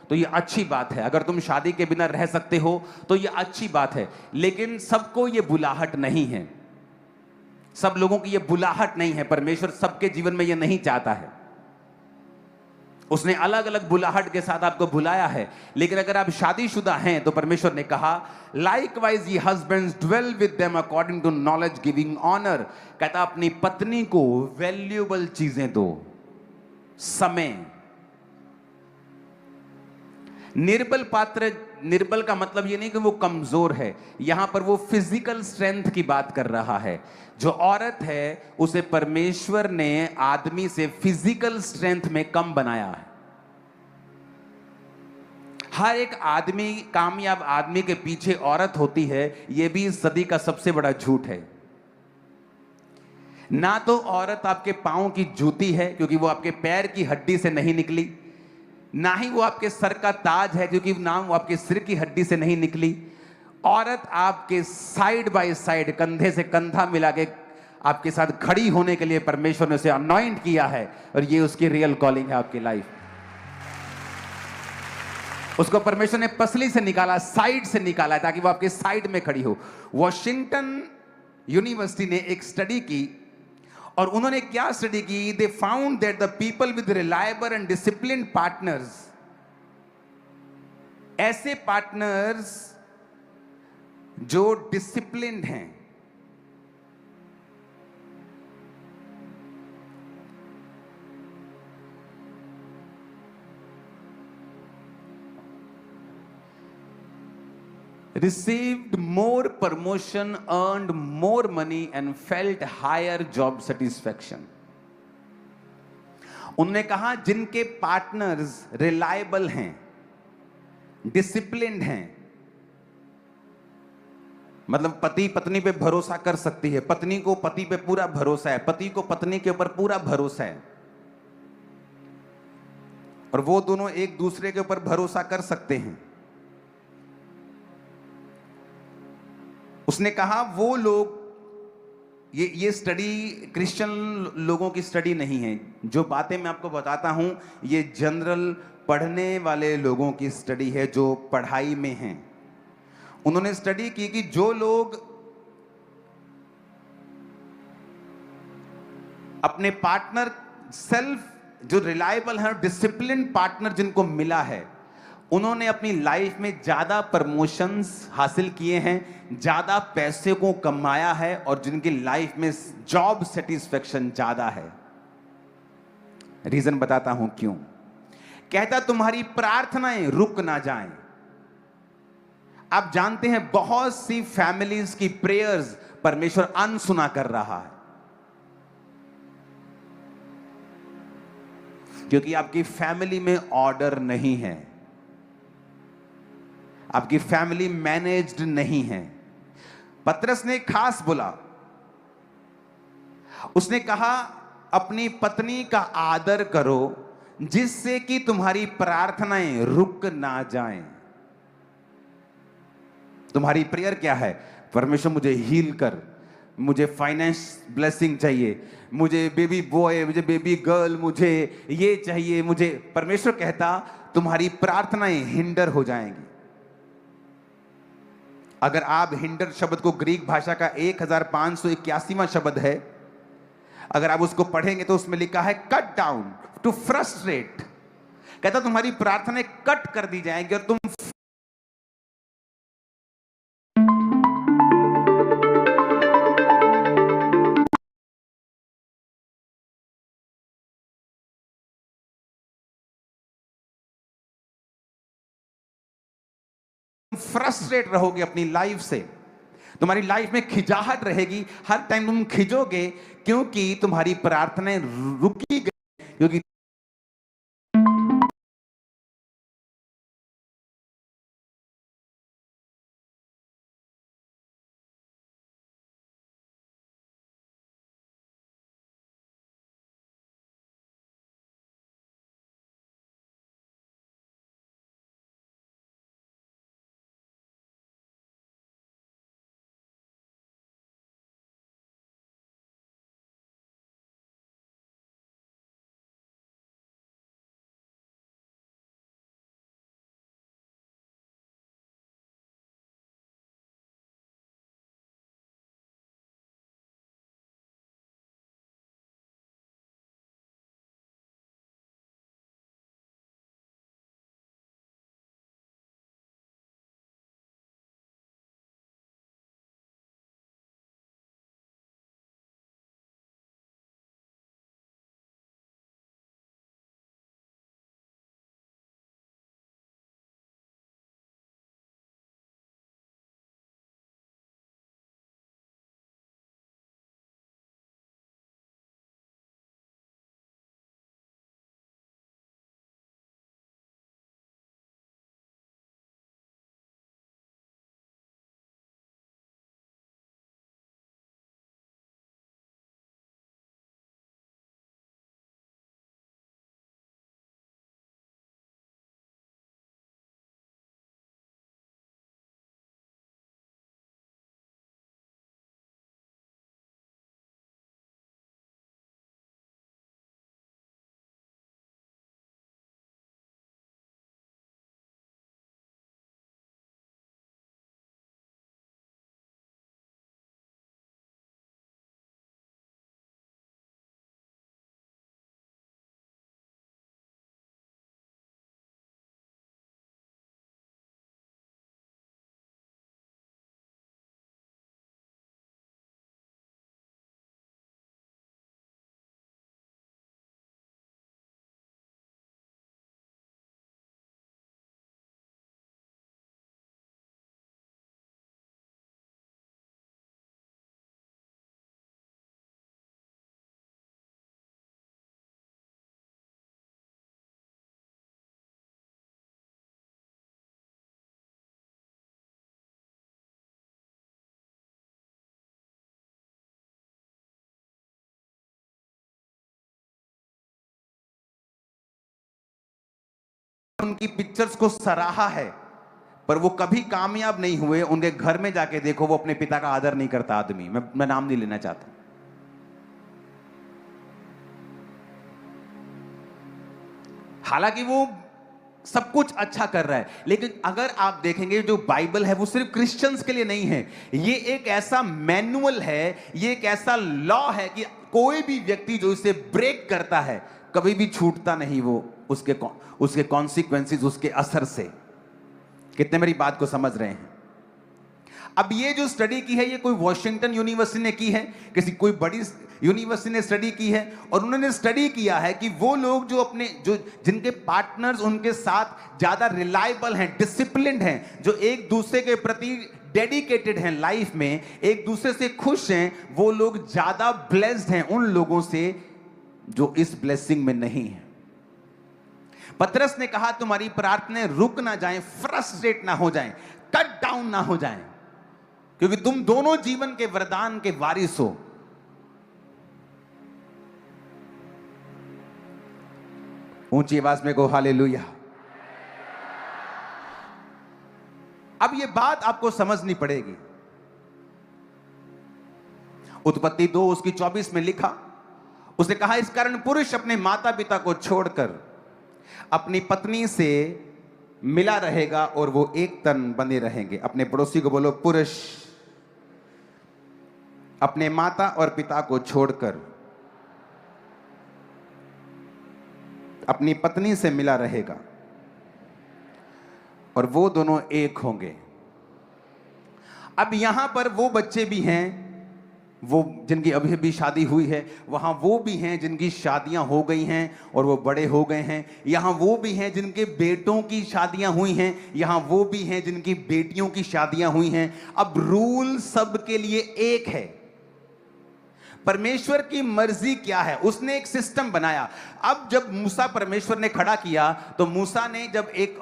तो ये अच्छी बात है, अगर तुम शादी के बिना रह सकते हो तो ये अच्छी बात है, लेकिन सबको ये बुलाहट नहीं है, सब लोगों की ये बुलाहट नहीं है। परमेश्वर सबके जीवन में ये नहीं चाहता है, उसने अलग अलग बुलाहट के साथ आपको बुलाया है। लेकिन अगर आप शादीशुदा हैं तो परमेश्वर ने कहा लाइकवाइज ये husbands dwell with them according to knowledge giving honour. कहता अपनी पत्नी को वैल्यूएबल चीजें दो, समय। निर्बल पात्र, निर्बल का मतलब ये नहीं कि वो कमजोर है, यहां पर वो फिजिकल स्ट्रेंथ की बात कर रहा है। जो औरत है उसे परमेश्वर ने आदमी से फिजिकल स्ट्रेंथ में कम बनाया है। हर एक आदमी, कामयाब आदमी के पीछे औरत होती है, यह भी इस सदी का सबसे बड़ा झूठ है। ना तो औरत आपके पांव की जूती है क्योंकि वो आपके पैर की हड्डी से नहीं निकली, ना ही वो आपके सर का ताज है क्योंकि ना वो आपके सिर की हड्डी से नहीं निकली। औरत आपके साइड बाय साइड, कंधे से कंधा मिला के आपके साथ खड़ी होने के लिए परमेश्वर ने उसे अनॉइंट किया है, और ये उसकी रियल कॉलिंग है आपकी लाइफ। उसको परमेश्वर ने पसली से निकाला, साइड से निकाला है ताकि वो आपके साइड में खड़ी हो। वॉशिंगटन यूनिवर्सिटी ने एक स्टडी की, और उन्होंने क्या स्टडी की? They found that the people with reliable and disciplined partners, ऐसे पार्टनर्स जो डिसिप्लिन्ड हैं, received more promotion, earned more money and felt higher job satisfaction. उन्होंने कहा जिनके पार्टनर्स रिलायबल हैं, डिसिप्लिन्ड हैं, मतलब पति पत्नी पे भरोसा कर सकती है, पत्नी को पति पे पूरा भरोसा है, पति को पत्नी के ऊपर पूरा भरोसा है, और वो दोनों एक दूसरे के ऊपर भरोसा कर सकते हैं। उसने कहा वो लोग, ये स्टडी क्रिश्चियन लोगों की स्टडी नहीं है, जो बातें मैं आपको बताता हूं ये जनरल पढ़ने वाले लोगों की स्टडी है जो पढ़ाई में हैं। उन्होंने स्टडी की कि जो लोग अपने पार्टनर सेल्फ, जो रिलायबल है, डिसिप्लिन पार्टनर जिनको मिला है, उन्होंने अपनी लाइफ में ज्यादा प्रमोशंस हासिल किए हैं, ज्यादा पैसे को कमाया है, और जिनकी लाइफ में जॉब सेटिस्फेक्शन ज्यादा है। रीजन बताता हूं क्यों। कहता तुम्हारी प्रार्थनाएं रुक ना जाएं। आप जानते हैं बहुत सी फैमिलीज की प्रेयर्स परमेश्वर अनसुना कर रहा है, क्योंकि आपकी फैमिली में ऑर्डर नहीं है, आपकी फैमिली मैनेज्ड नहीं है। पतरस ने खास बोला उसने कहा अपनी पत्नी का आदर करो जिससे कि तुम्हारी प्रार्थनाएं रुक ना जाएं। तुम्हारी प्रेयर क्या है? परमेश्वर मुझे हील कर, मुझे फाइनेंस ब्लेसिंग चाहिए, मुझे बेबी बॉय, मुझे बेबी गर्ल, मुझे ये चाहिए, मुझे। परमेश्वर कहता तुम्हारी प्रार्थनाएं हिंडर हो जाएंगी। अगर आप हिंडर शब्द को ग्रीक भाषा का 1581वां शब्द है, अगर आप उसको पढ़ेंगे तो उसमें लिखा है कट डाउन, टू फ्रस्ट्रेट। कहता तुम्हारी प्रार्थनाएं कट कर दी जाएंगी और तुम फ्रस्ट्रेट रहोगे अपनी लाइफ से। तुम्हारी लाइफ में खिजाहट रहेगी, हर टाइम तुम खिजोगे क्योंकि तुम्हारी प्रार्थनाएं रुकी गई, क्योंकि उनकी पिक्चर्स को सराहा है, पर वो कभी कामयाब नहीं हुए। उनके घर में जाके देखो, वो अपने पिता का आदर नहीं करता आदमी। मैं नाम नहीं लेना चाहता। हालांकि वो सब कुछ अच्छा कर रहा है, लेकिन अगर आप देखेंगे जो बाइबल है वो सिर्फ क्रिश्चियंस के लिए नहीं है। ये एक ऐसा मैनुअल है, ये एक ऐसा लॉ है कि कोई भी व्यक्ति जो इसे ब्रेक करता है कभी भी छूटता नहीं वो उसके कॉन्सिक्वेंसेस, उसके असर से। कितने मेरी बात को समझ रहे हैं? अब ये जो स्टडी की है, ये कोई वॉशिंगटन यूनिवर्सिटी ने की है, कोई बड़ी यूनिवर्सिटी ने स्टडी की है, और उन्होंने स्टडी किया है कि वो लोग जो जिनके पार्टनर्स उनके साथ ज्यादा रिलायबल हैं, डिसिप्लिन्ड हैं, जो एक दूसरे के प्रति डेडिकेटेड हैं, लाइफ में एक दूसरे से खुश हैं, वो लोग ज्यादा ब्लेस्ड हैं उन लोगों से जो इस ब्लेसिंग में नहीं है। पतरस ने कहा तुम्हारी प्रार्थनाएं रुक ना जाएं, फ्रस्ट्रेट ना हो जाएं, कट डाउन ना हो जाएं, क्योंकि तुम दोनों जीवन के वरदान के वारिस हो। ऊंची आवाज में को हालेलुया। अब ये बात आपको समझनी पड़ेगी। उत्पत्ति 2 उसकी 24 में लिखा, उसने कहा इस कारण पुरुष अपने माता पिता को छोड़कर अपनी पत्नी से मिला रहेगा और वो एक तन बने रहेंगे। अपने पड़ोसी को बोलो, पुरुष अपने माता और पिता को छोड़कर अपनी पत्नी से मिला रहेगा और वो दोनों एक होंगे। अब यहां पर वो बच्चे भी हैं, वो जिनकी अभी अभी शादी हुई है, वहां वो भी हैं जिनकी शादियां हो गई हैं और वो बड़े हो गए हैं। यहां वो भी हैं जिनके बेटों की शादियां हुई हैं, यहां वो भी हैं जिनकी बेटियों की शादियां हुई हैं। अब रूल सबके लिए एक है। परमेश्वर की मर्जी क्या है, उसने एक सिस्टम बनाया। अब जब मूसा परमेश्वर ने खड़ा किया, तो मूसा ने जब एक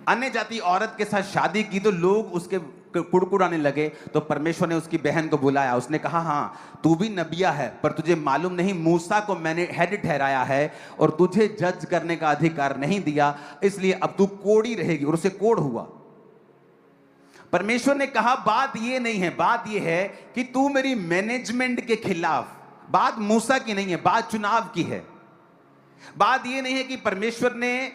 अन्य जाति औरत के साथ शादी की तो लोग उसके कुड़कुड़ाने लगे। तो परमेश्वर ने उसकी बहन को बुलाया, उसने कहा हाँ तू भी नबिया है, पर तुझे मालूम नहीं मूसा को मैंने हेड ठहराया है और तुझे जज करने का अधिकार नहीं दिया, इसलिए अब तू कोड़ी रहेगी। और उसे कोड़ हुआ। परमेश्वर ने कहा बात ये नहीं है, बात ये है कि तू मेरी मैनेजमेंट के खिलाफ, बात मूसा की नहीं है, बात चुनाव की है। बात ये नहीं है कि परमेश्वर ने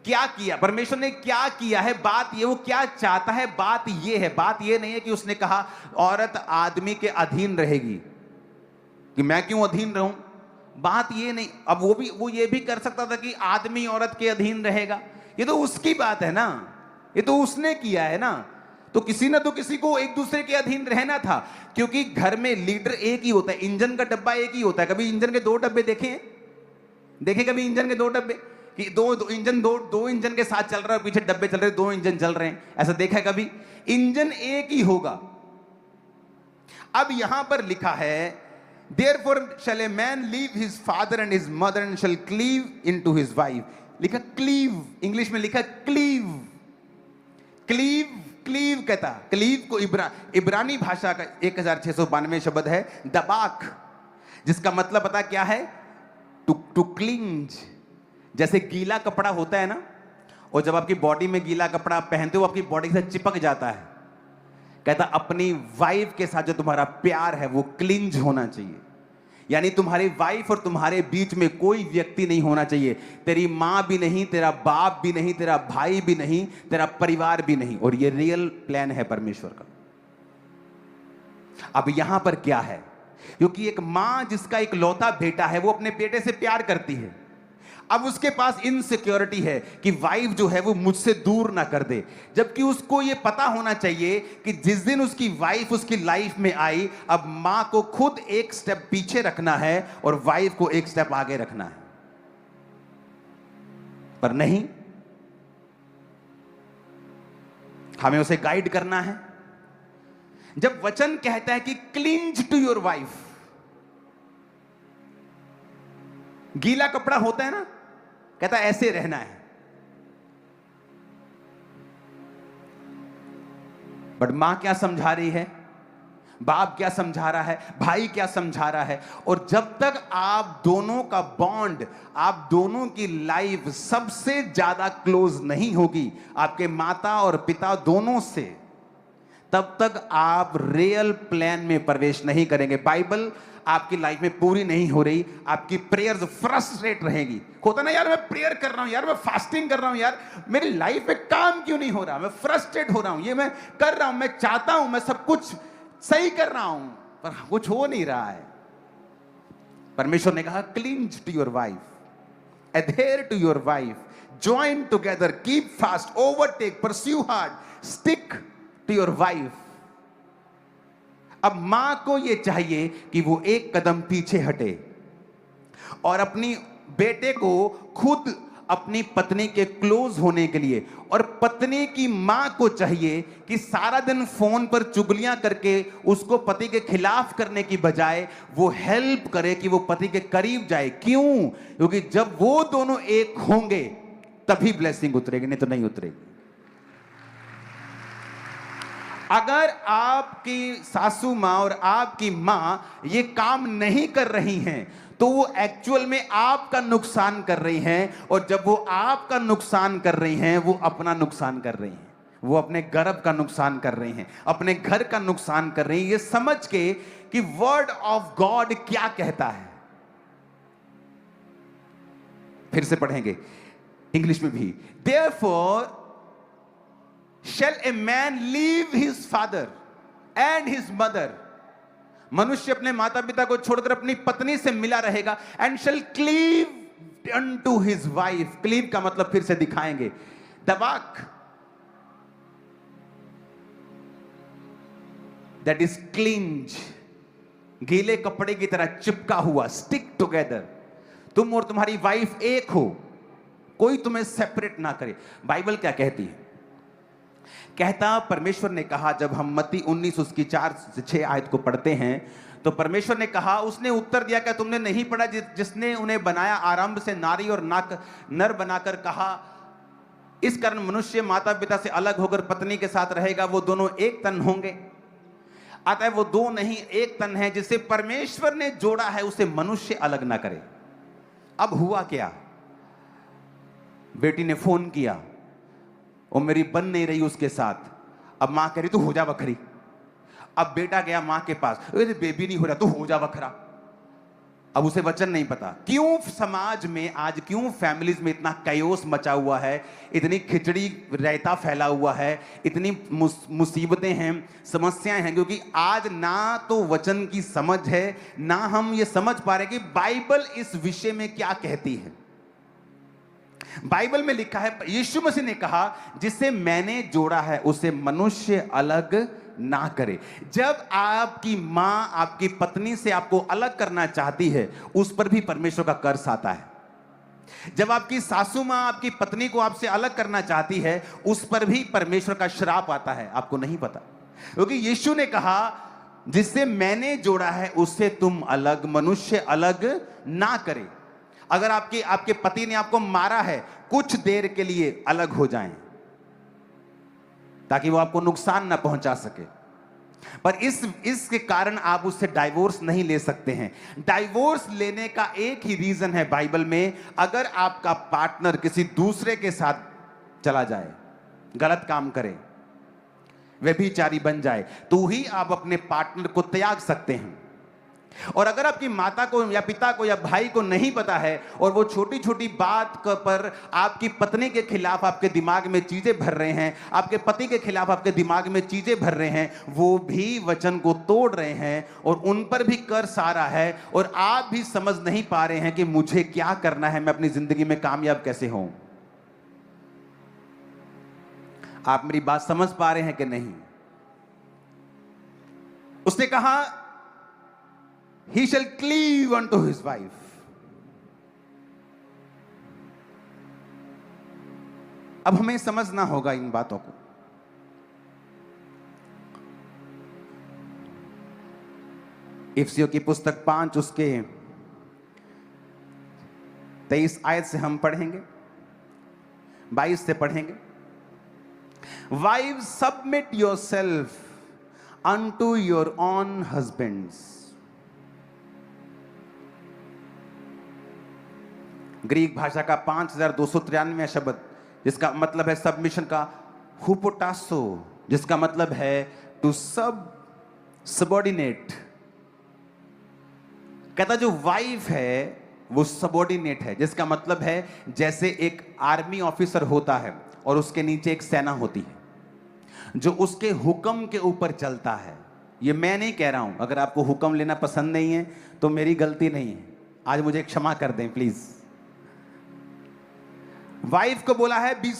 क्या किया, परमेश्वर ने क्या किया है, बात ये वो क्या चाहता है, बात ये है। बात ये नहीं है कि उसने कहा औरत आदमी के अधीन रहेगी, कि मैं क्यों अधीन रहूं, बात ये नहीं। अब वो ये भी कर सकता था कि आदमी औरत के अधीन रहेगा, ये तो उसकी बात है ना, ये तो उसने किया है ना। तो किसी ना तो किसी को एक दूसरे के अधीन रहना था, क्योंकि घर में लीडर एक ही होता है, इंजन का डब्बा एक ही होता है। कभी इंजन के 2 डब्बे देखे कभी इंजन के 2 डब्बे, कि दो इंजन के साथ चल रहा है, पीछे डब्बे चल रहे हैं, 2 इंजन चल रहे हैं, ऐसा देखा है कभी? इंजन एक ही होगा। अब यहां पर लिखा है therefore shall a man leave his father and his mother and shall cleave into his wife। लिखा क्लीव, इंग्लिश में लिखा क्लीव। क्लीव कहता, क्लीव को इब्रानी भाषा का 1692 शब्द है दबाक, जिसका मतलब पता क्या है? To cleanse. जैसे गीला कपड़ा होता है ना, और जब आपकी बॉडी में गीला कपड़ा आप पहनते हो, आपकी बॉडी से चिपक जाता है। कहता अपनी वाइफ के साथ जो तुम्हारा प्यार है वो क्लिंज होना चाहिए, यानी तुम्हारी वाइफ और तुम्हारे बीच में कोई व्यक्ति नहीं होना चाहिए। तेरी मां भी नहीं, तेरा बाप भी नहीं, तेरा भाई भी नहीं, तेरा परिवार भी नहीं। और ये रियल प्लान है परमेश्वर का। अब यहां पर क्या है, क्योंकि एक मां जिसका एक लौता बेटा है वो अपने बेटे से प्यार करती है। अब उसके पास इनसिक्योरिटी है कि वाइफ जो है वो मुझसे दूर ना कर दे, जबकि उसको ये पता होना चाहिए कि जिस दिन उसकी वाइफ उसकी लाइफ में आई, अब मां को खुद एक स्टेप पीछे रखना है और वाइफ को एक स्टेप आगे रखना है। पर नहीं, हमें उसे गाइड करना है। जब वचन कहता है कि क्लिंज टू योर वाइफ, गीला कपड़ा होता है ना, कहता है ऐसे रहना है। बट मां क्या समझा रही है, बाप क्या समझा रहा है, भाई क्या समझा रहा है? और जब तक आप दोनों का बॉन्ड, आप दोनों की लाइफ सबसे ज्यादा क्लोज नहीं होगी आपके माता और पिता दोनों से, तब तक आप रियल प्लान में प्रवेश नहीं करेंगे। बाइबल आपकी लाइफ में पूरी नहीं हो रही, आपकी प्रेयर्स फ्रस्ट्रेट रहेगी। होता ना, यार मैं प्रेयर कर रहा हूं, यार मैं फास्टिंग कर रहा हूं, यार मेरी लाइफ में काम क्यों नहीं हो रहा, मैं फ्रस्ट्रेट हो रहा हूं, ये मैं कर रहा हूं, मैं चाहता हूं, मैं सब कुछ सही कर रहा हूं, पर कुछ हो नहीं रहा है। परमेश्वर ने कहा cleanse to your wife, adhere to your wife, join together, keep fast, overtake, pursue hard, stick to your wife. अब मां को यह चाहिए कि वो एक कदम पीछे हटे और अपनी बेटे को खुद अपनी पत्नी के क्लोज होने के लिए, और पत्नी की मां को चाहिए कि सारा दिन फोन पर चुगलियां करके उसको पति के खिलाफ करने की बजाय वो हेल्प करे कि वो पति के करीब जाए। क्यों? क्योंकि जब वो दोनों एक होंगे तभी ब्लेसिंग उतरेगी, नहीं तो नहीं उतरेगी। अगर आपकी सासू माँ और आपकी माँ ये काम नहीं कर रही हैं तो वो एक्चुअल में आपका नुकसान कर रही हैं, और जब वो आपका नुकसान कर रही हैं वो अपना नुकसान कर रही हैं, वो अपने गर्भ का नुकसान कर रही हैं, अपने घर का नुकसान कर रही हैं, ये समझ के कि वर्ड ऑफ गॉड क्या कहता है। फिर से पढ़ेंगे इंग्लिश में भी। Therefore shall a man leave his father and his mother, मनुष्य अपने माता पिता को छोड़कर अपनी पत्नी से मिला रहेगा, and shall cleave unto his wife। Cleave का मतलब फिर से दिखाएंगे, दबाक, that is clinch, गीले कपड़े की तरह चिपका हुआ, stick together। तुम और तुम्हारी वाइफ एक हो, कोई तुम्हें सेपरेट ना करे। बाइबल क्या कहती है? कहता परमेश्वर ने कहा, जब हम मत्ती 19 उसकी 4 से 6 आयत को पढ़ते हैं तो परमेश्वर ने कहा, उसने उत्तर दिया, क्या तुमने नहीं पढ़ा जिसने उन्हें बनाया आरंभ से नारी और नर बनाकर कहा, इस कारण मनुष्य माता पिता से अलग होकर पत्नी के साथ रहेगा, वो दोनों एक तन होंगे। अतः वो दो नहीं एक तन है, जिसे परमेश्वर ने जोड़ा है उसे मनुष्य अलग ना करे। अब हुआ क्या? बेटी ने फोन किया और मेरी बन नहीं रही उसके साथ, अब मां कह रही तू हो जा बखरी। अब बेटा गया मां के पास, बेबी नहीं हो रहा, तू हो जा बखरा। अब उसे वचन नहीं पता। क्यों समाज में आज, क्यों फैमिलीज में इतना कयोस मचा हुआ है, इतनी खिचड़ी रायता फैला हुआ है, इतनी मुसीबतें हैं, समस्याएं हैं? क्योंकि आज ना तो वचन की समझ है, ना हम ये समझ पा रहे कि बाइबल इस विषय में क्या कहती है। बाइबल में लिखा है, यीशु मसीह ने कहा, जिसे मैंने जोड़ा है उसे मनुष्य अलग ना करे। जब आपकी मां आपकी पत्नी से आपको अलग करना चाहती है, उस पर भी परमेश्वर का कर्स आता है। जब आपकी सासू मां आपकी पत्नी को आपसे अलग करना चाहती है, उस पर भी परमेश्वर का श्राप आता है। आपको नहीं पता, क्योंकि यीशु ने कहा, जिससे मैंने जोड़ा है उससे तुम अलग, मनुष्य अलग ना करे। अगर आपके पति ने आपको मारा है, कुछ देर के लिए अलग हो जाएं, ताकि वो आपको नुकसान ना पहुंचा सके। पर इसके कारण आप उससे डाइवोर्स नहीं ले सकते हैं। डाइवोर्स लेने का एक ही रीजन है बाइबल में, अगर आपका पार्टनर किसी दूसरे के साथ चला जाए, गलत काम करे, व्यभिचारी बन जाए, तो ही आप अपने पार्टनर को त्याग सकते हैं। और अगर आपकी माता को या पिता को या भाई को नहीं पता है और वो छोटी छोटी बात पर आपकी पत्नी के खिलाफ आपके दिमाग में चीजें भर रहे हैं, आपके पति के खिलाफ आपके दिमाग में चीजें भर रहे हैं, वो भी वचन को तोड़ रहे हैं और उन पर भी कर्स आ रहा है, और आप भी समझ नहीं पा रहे हैं कि मुझे क्या करना है, मैं अपनी जिंदगी में कामयाब कैसे हूं। आप मेरी बात समझ पा रहे हैं कि नहीं? उसने कहा, he shall cleave unto his wife। अब हमें समझना होगा इन बातों को। इफिसियों की पुस्तक 5 उसके 23 आयत से हम पढ़ेंगे, 22 से पढ़ेंगे। Wives, submit yourself unto your own husbands। Greek भाषा का 5293 शब्द, जिसका मतलब है सबमिशन का हुपोटासो, जिसका मतलब है टू सबऑर्डिनेट। कहता जो वाइफ है वो सबऑर्डिनेट है, जिसका मतलब है जैसे एक आर्मी ऑफिसर होता है और उसके नीचे एक सेना होती है जो उसके हुक्म के ऊपर चलता है। ये मैं नहीं कह रहा हूं, अगर आपको हुक्म लेना पसंद नहीं है तो मेरी गलती नहीं है, आज मुझे क्षमा कर दें प्लीज। वाइफ को बोला है बी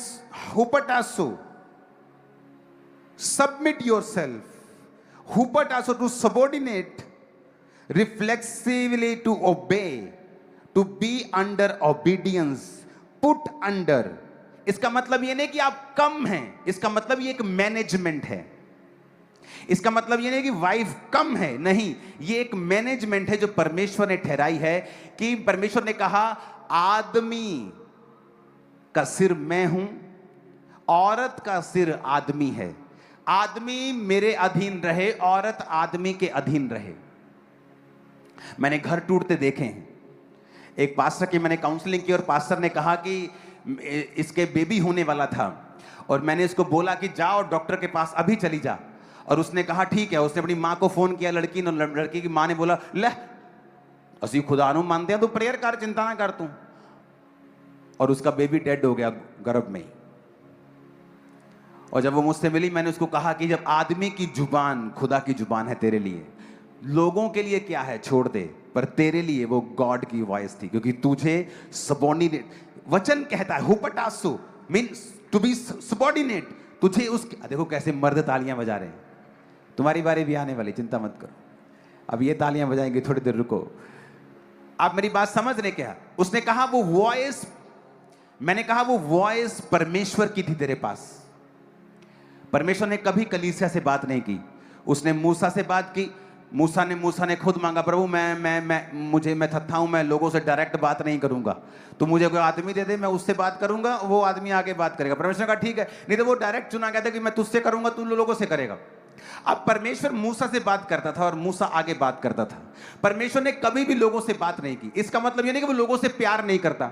हुपोटासो, सबमिट योरसेल्फ, हुपोटासो to subordinate, reflexively to obey, to be under obedience, put under. इसका मतलब ये नहीं कि आप कम हैं, इसका मतलब ये एक मैनेजमेंट है। इसका मतलब ये नहीं कि वाइफ कम है, नहीं, ये एक मैनेजमेंट है जो परमेश्वर ने ठहराई है। कि परमेश्वर ने कहा आदमी का सिर मैं हूं, औरत का सिर आदमी है। आदमी मेरे अधीन रहे, औरत आदमी के अधीन रहे। मैंने घर टूटते देखे हैं। एक पास्टर की मैंने काउंसलिंग की और पास्टर ने कहा कि इसके बेबी होने वाला था और मैंने इसको बोला कि जाओ डॉक्टर के पास अभी चली जा, और उसने कहा ठीक है। उसने अपनी माँ को फोन किया, लड़की की माँ ने बोला ले असी खुदा नु मानते हैं, तू प्रेयर कर, चिंता ना कर तू। और उसका बेबी डेड हो गया गर्भ में ही। और जब वो मुझसे मिली मैंने उसको कहा कि जब आदमी की जुबान खुदा की जुबान है तेरे लिए, लोगों के लिए क्या है छोड़ दे, पर तेरे लिए वो गॉड की वॉइस थी, क्योंकि तुझे सबॉर्डिनेट वचन कहता है, हुपटासु मींस टू बी सबॉर्डिनेट, तुझे उसके। देखो कैसे मर्द तालियां बजा रहे हैं, तुम्हारी बारी भी आने वाली, चिंता मत करो। अब ये तालियां बजाएंगे, थोड़ी देर रुको। आप मेरी बात समझ रहे क्या? उसने कहा वो वॉइस, मैंने कहा वो वॉइस परमेश्वर की थी तेरे पास। परमेश्वर ने कभी कलीसिया से बात नहीं की, उसने मूसा से बात की। मूसा ने खुद मांगा, प्रभु मैं थत्था हूं, मैं लोगों से डायरेक्ट बात नहीं करूंगा, तो मुझे कोई आदमी दे दे, मैं उससे बात करूंगा, वो आदमी आगे बात करेगा। परमेश्वर का ठीक है, नहीं तो वो डायरेक्ट चुना गया था कि मैं तुझसे करूंगा, तू लोगों से करेगा। अब परमेश्वर मूसा से बात करता था और मूसा आगे बात करता था। परमेश्वर ने कभी भी लोगों से बात नहीं की। इसका मतलब ये नहीं कि वो लोगों से प्यार नहीं करता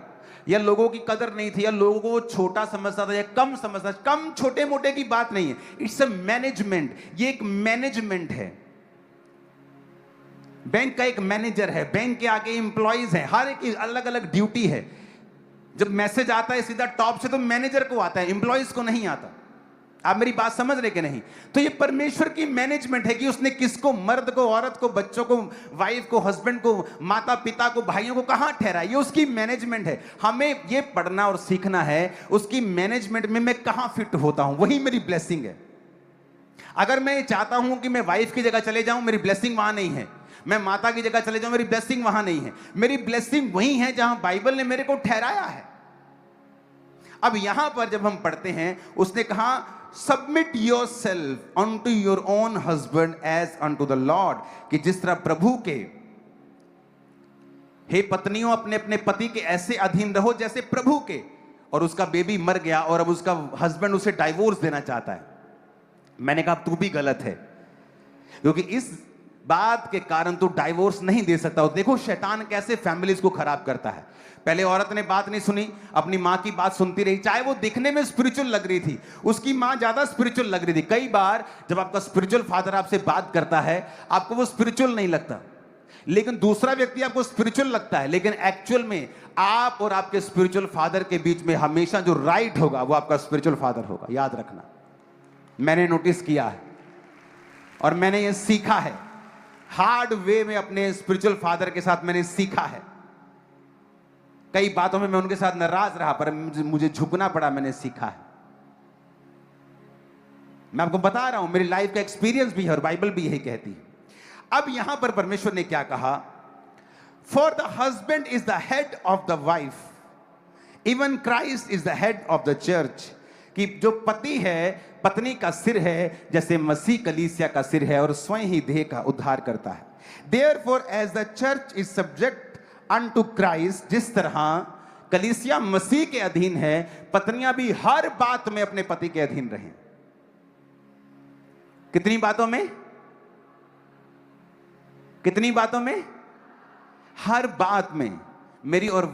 या लोगों की कदर नहीं थी या लोगों को छोटा समझता था या कम समझता। कम छोटे मोटे की बात नहीं है, इट्स अ मैनेजमेंट। ये एक मैनेजमेंट है। बैंक का एक मैनेजर है, बैंक के आगे एम्प्लॉइज हैं, हर एक की अलग अलग ड्यूटी है। जब मैसेज आता है सीधा टॉप से तो मैनेजर को आता है, एम्प्लॉइज को नहीं आता। आप मेरी बात समझ रहे कि नहीं? तो ये परमेश्वर की मैनेजमेंट है कि उसने किसको, मर्द को, औरत को, बच्चों को, वाइफ को, हस्बैंड को, माता पिता को, भाइयों को कहां ठहराया, ये उसकी मैनेजमेंट है। हमें ये पढ़ना और सीखना है उसकी मैनेजमेंट में मैं कहां फिट होता हूं, वही मेरी ब्लेसिंग है। अगर मैं चाहता हूं कि मैं वाइफ की जगह चले जाऊं, मेरी ब्लेसिंग वहां नहीं है। मैं माता की जगह चले जाऊं, मेरी ब्लेसिंग वहां नहीं है। मेरी ब्लेसिंग वही है जहां बाइबल ने मेरे को ठहराया है। अब यहां पर जब हम पढ़ते हैं, उसने कहा submit yourself unto your own husband as unto the lord, कि जिस तरह प्रभु के, हे पत्नियों अपने अपने पति के ऐसे अधीन रहो जैसे प्रभु के। और उसका बेबी मर गया और अब उसका हस्बैंड उसे डाइवोर्स देना चाहता है। मैंने कहा तू भी गलत है, क्योंकि इस बात के कारण तू डाइवोर्स नहीं दे सकता। और देखो शैतान कैसे फैमिलीज को खराब करता है। पहले औरत ने बात नहीं सुनी, अपनी मां की बात सुनती रही, चाहे वो दिखने में स्पिरिचुअल लग रही थी, उसकी मां ज्यादा स्पिरिचुअल लग रही थी। कई बार जब आपका स्पिरिचुअल फादर आपसे बात करता है, आपको वो स्पिरिचुअल नहीं लगता, लेकिन दूसरा व्यक्ति आपको स्पिरिचुअल लगता है, लेकिन एक्चुअल में आप और आपके स्पिरिचुअल फादर के बीच में हमेशा जो राइट होगा वो आपका स्पिरिचुअल फादर होगा। याद रखना, मैंने नोटिस किया है और मैंने ये सीखा है, हार्ड वे में अपने स्पिरिचुअल फादर के साथ मैंने सीखा है। कई बातों में मैं उनके साथ नाराज रहा, पर मुझे झुकना पड़ा, मैंने सीखा है। मैं आपको बता रहा हूं, मेरी लाइफ का एक्सपीरियंस भी है और बाइबल भी यही कहती है। अब यहां पर परमेश्वर ने क्या कहा, for the husband is the head of the wife, even Christ is the head of the church, कि जो पति है पत्नी का सिर है, जैसे मसीह कलीसिया का सिर है और स्वयं ही देह का उद्धार करता है। Therefore as the church is subject unto Christ, जिस तरह कलीसिया मसीह के अधीन है, पत्नियां भी हर बात में अपने पति के अधीन रहें। कितनी बातों में? कितनी बातों में? हर बात में। मेरी और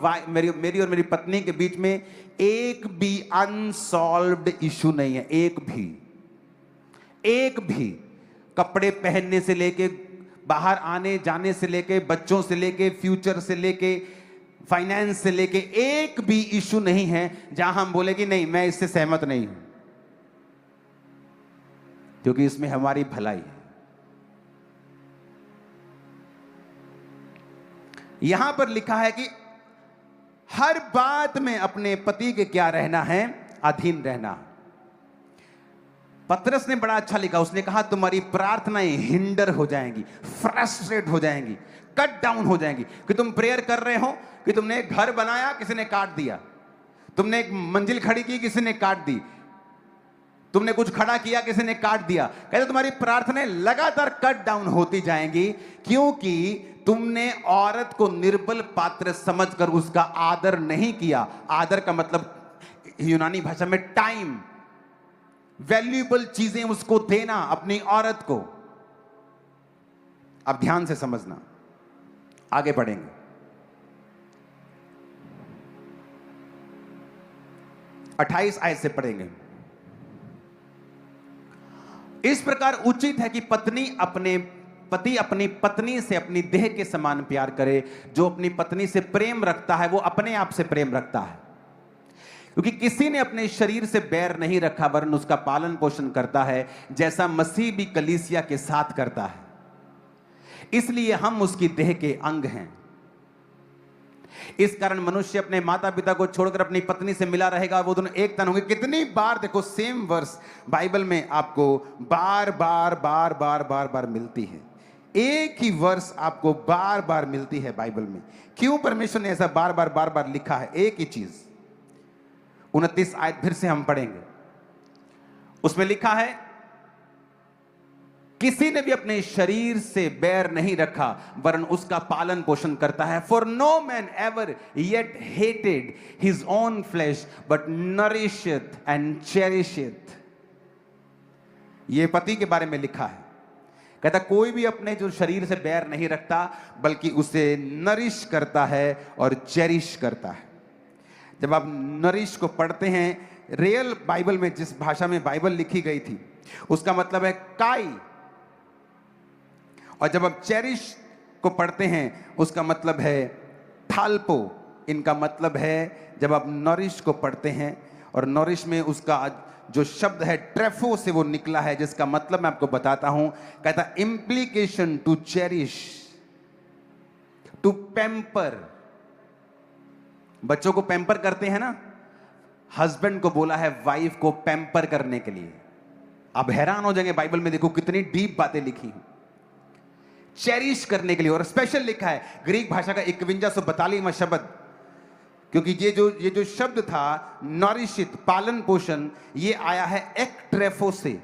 मेरी पत्नी के बीच में एक भी अनसॉल्व्ड इशू नहीं है, एक भी। कपड़े पहनने से लेके, बाहर आने जाने से लेके, बच्चों से लेके, फ्यूचर से लेके, फाइनेंस से लेके, एक भी इशू नहीं है जहां हम बोले कि नहीं मैं इससे सहमत नहीं हूं, क्योंकि इसमें हमारी भलाई है। यहां पर लिखा है कि हर बात में अपने पति के क्या रहना है, अधीन रहना। पतरस ने बड़ा अच्छा लिखा, उसने कहा तुम्हारी प्रार्थनाएं हिंडर हो जाएंगी, फ्रस्ट्रेट हो जाएंगी, कट डाउन हो जाएंगी। कि तुम प्रेयर कर रहे हो कि तुमने एक घर बनाया, किसी ने काट दिया, तुमने एक मंजिल खड़ी की, किसी ने काट दी, तुमने कुछ खड़ा किया, किसी ने काट दिया। कहते तुम्हारी प्रार्थनाएं लगातार कट डाउन होती जाएंगी, क्योंकि तुमने औरत को निर्बल पात्र समझकर उसका आदर नहीं किया। आदर का मतलब यूनानी भाषा में टाइम, वैल्यूएबल चीजें उसको देना, अपनी औरत को। अब ध्यान से समझना, आगे बढ़ेंगे। अट्ठाईस आयत से पढ़ेंगे। इस प्रकार उचित है कि पति अपनी पत्नी से अपनी देह के समान प्यार करे। जो अपनी पत्नी से प्रेम रखता है वो अपने आप से प्रेम रखता है, क्योंकि किसी ने अपने शरीर से बैर नहीं रखा वरन उसका पालन पोषण करता है, जैसा मसीह भी कलीसिया के साथ करता है। इसलिए हम उसकी देह के अंग हैं। इस कारण मनुष्य अपने माता पिता को छोड़कर अपनी पत्नी से मिला रहेगा, वो दोनों एक तन होंगे। कितनी बार देखो सेम वर्स बाइबल में आपको बार बार बार बार बार बार मिलती है। एक ही वर्स आपको बार बार मिलती है बाइबल में। क्यों परमेश्वर ने ऐसा बार बार बार बार लिखा है? एक ही चीज। 29 आयत फिर से हम पढ़ेंगे। उसमें लिखा है, किसी ने भी अपने शरीर से बैर नहीं रखा वरन उसका पालन पोषण करता है। For no man ever yet hated his own flesh but nourisheth and cherisheth. यह पति के बारे में लिखा है। कहता कोई भी अपने जो शरीर से बैर नहीं रखता बल्कि उसे नरिश करता है और चेरिश करता है। जब आप नरिश को पढ़ते हैं, रियल बाइबल में जिस भाषा में बाइबल लिखी गई थी उसका मतलब है काई, और जब आप चेरिश को पढ़ते हैं उसका मतलब है थाल्पो। इनका मतलब है, जब आप नरिश को पढ़ते हैं, और नरिश में उसका जो शब्द है ट्रेफो से वो निकला है, जिसका मतलब मैं आपको बताता हूं। कहता implication to cherish, to pamper. बच्चों को पैम्पर करते हैं ना, हस्बैंड को बोला है वाइफ को पैम्पर करने के लिए। आप हैरान हो जाएंगे, बाइबल में देखो कितनी डीप बातें लिखी हैं। चेरिश करने के लिए, और स्पेशल लिखा है ग्रीक भाषा का 5142वां शब्द, क्योंकि ये जो शब्द था नॉरिशित, पालन पोषण, ये आया है एक्ट्रेफो से,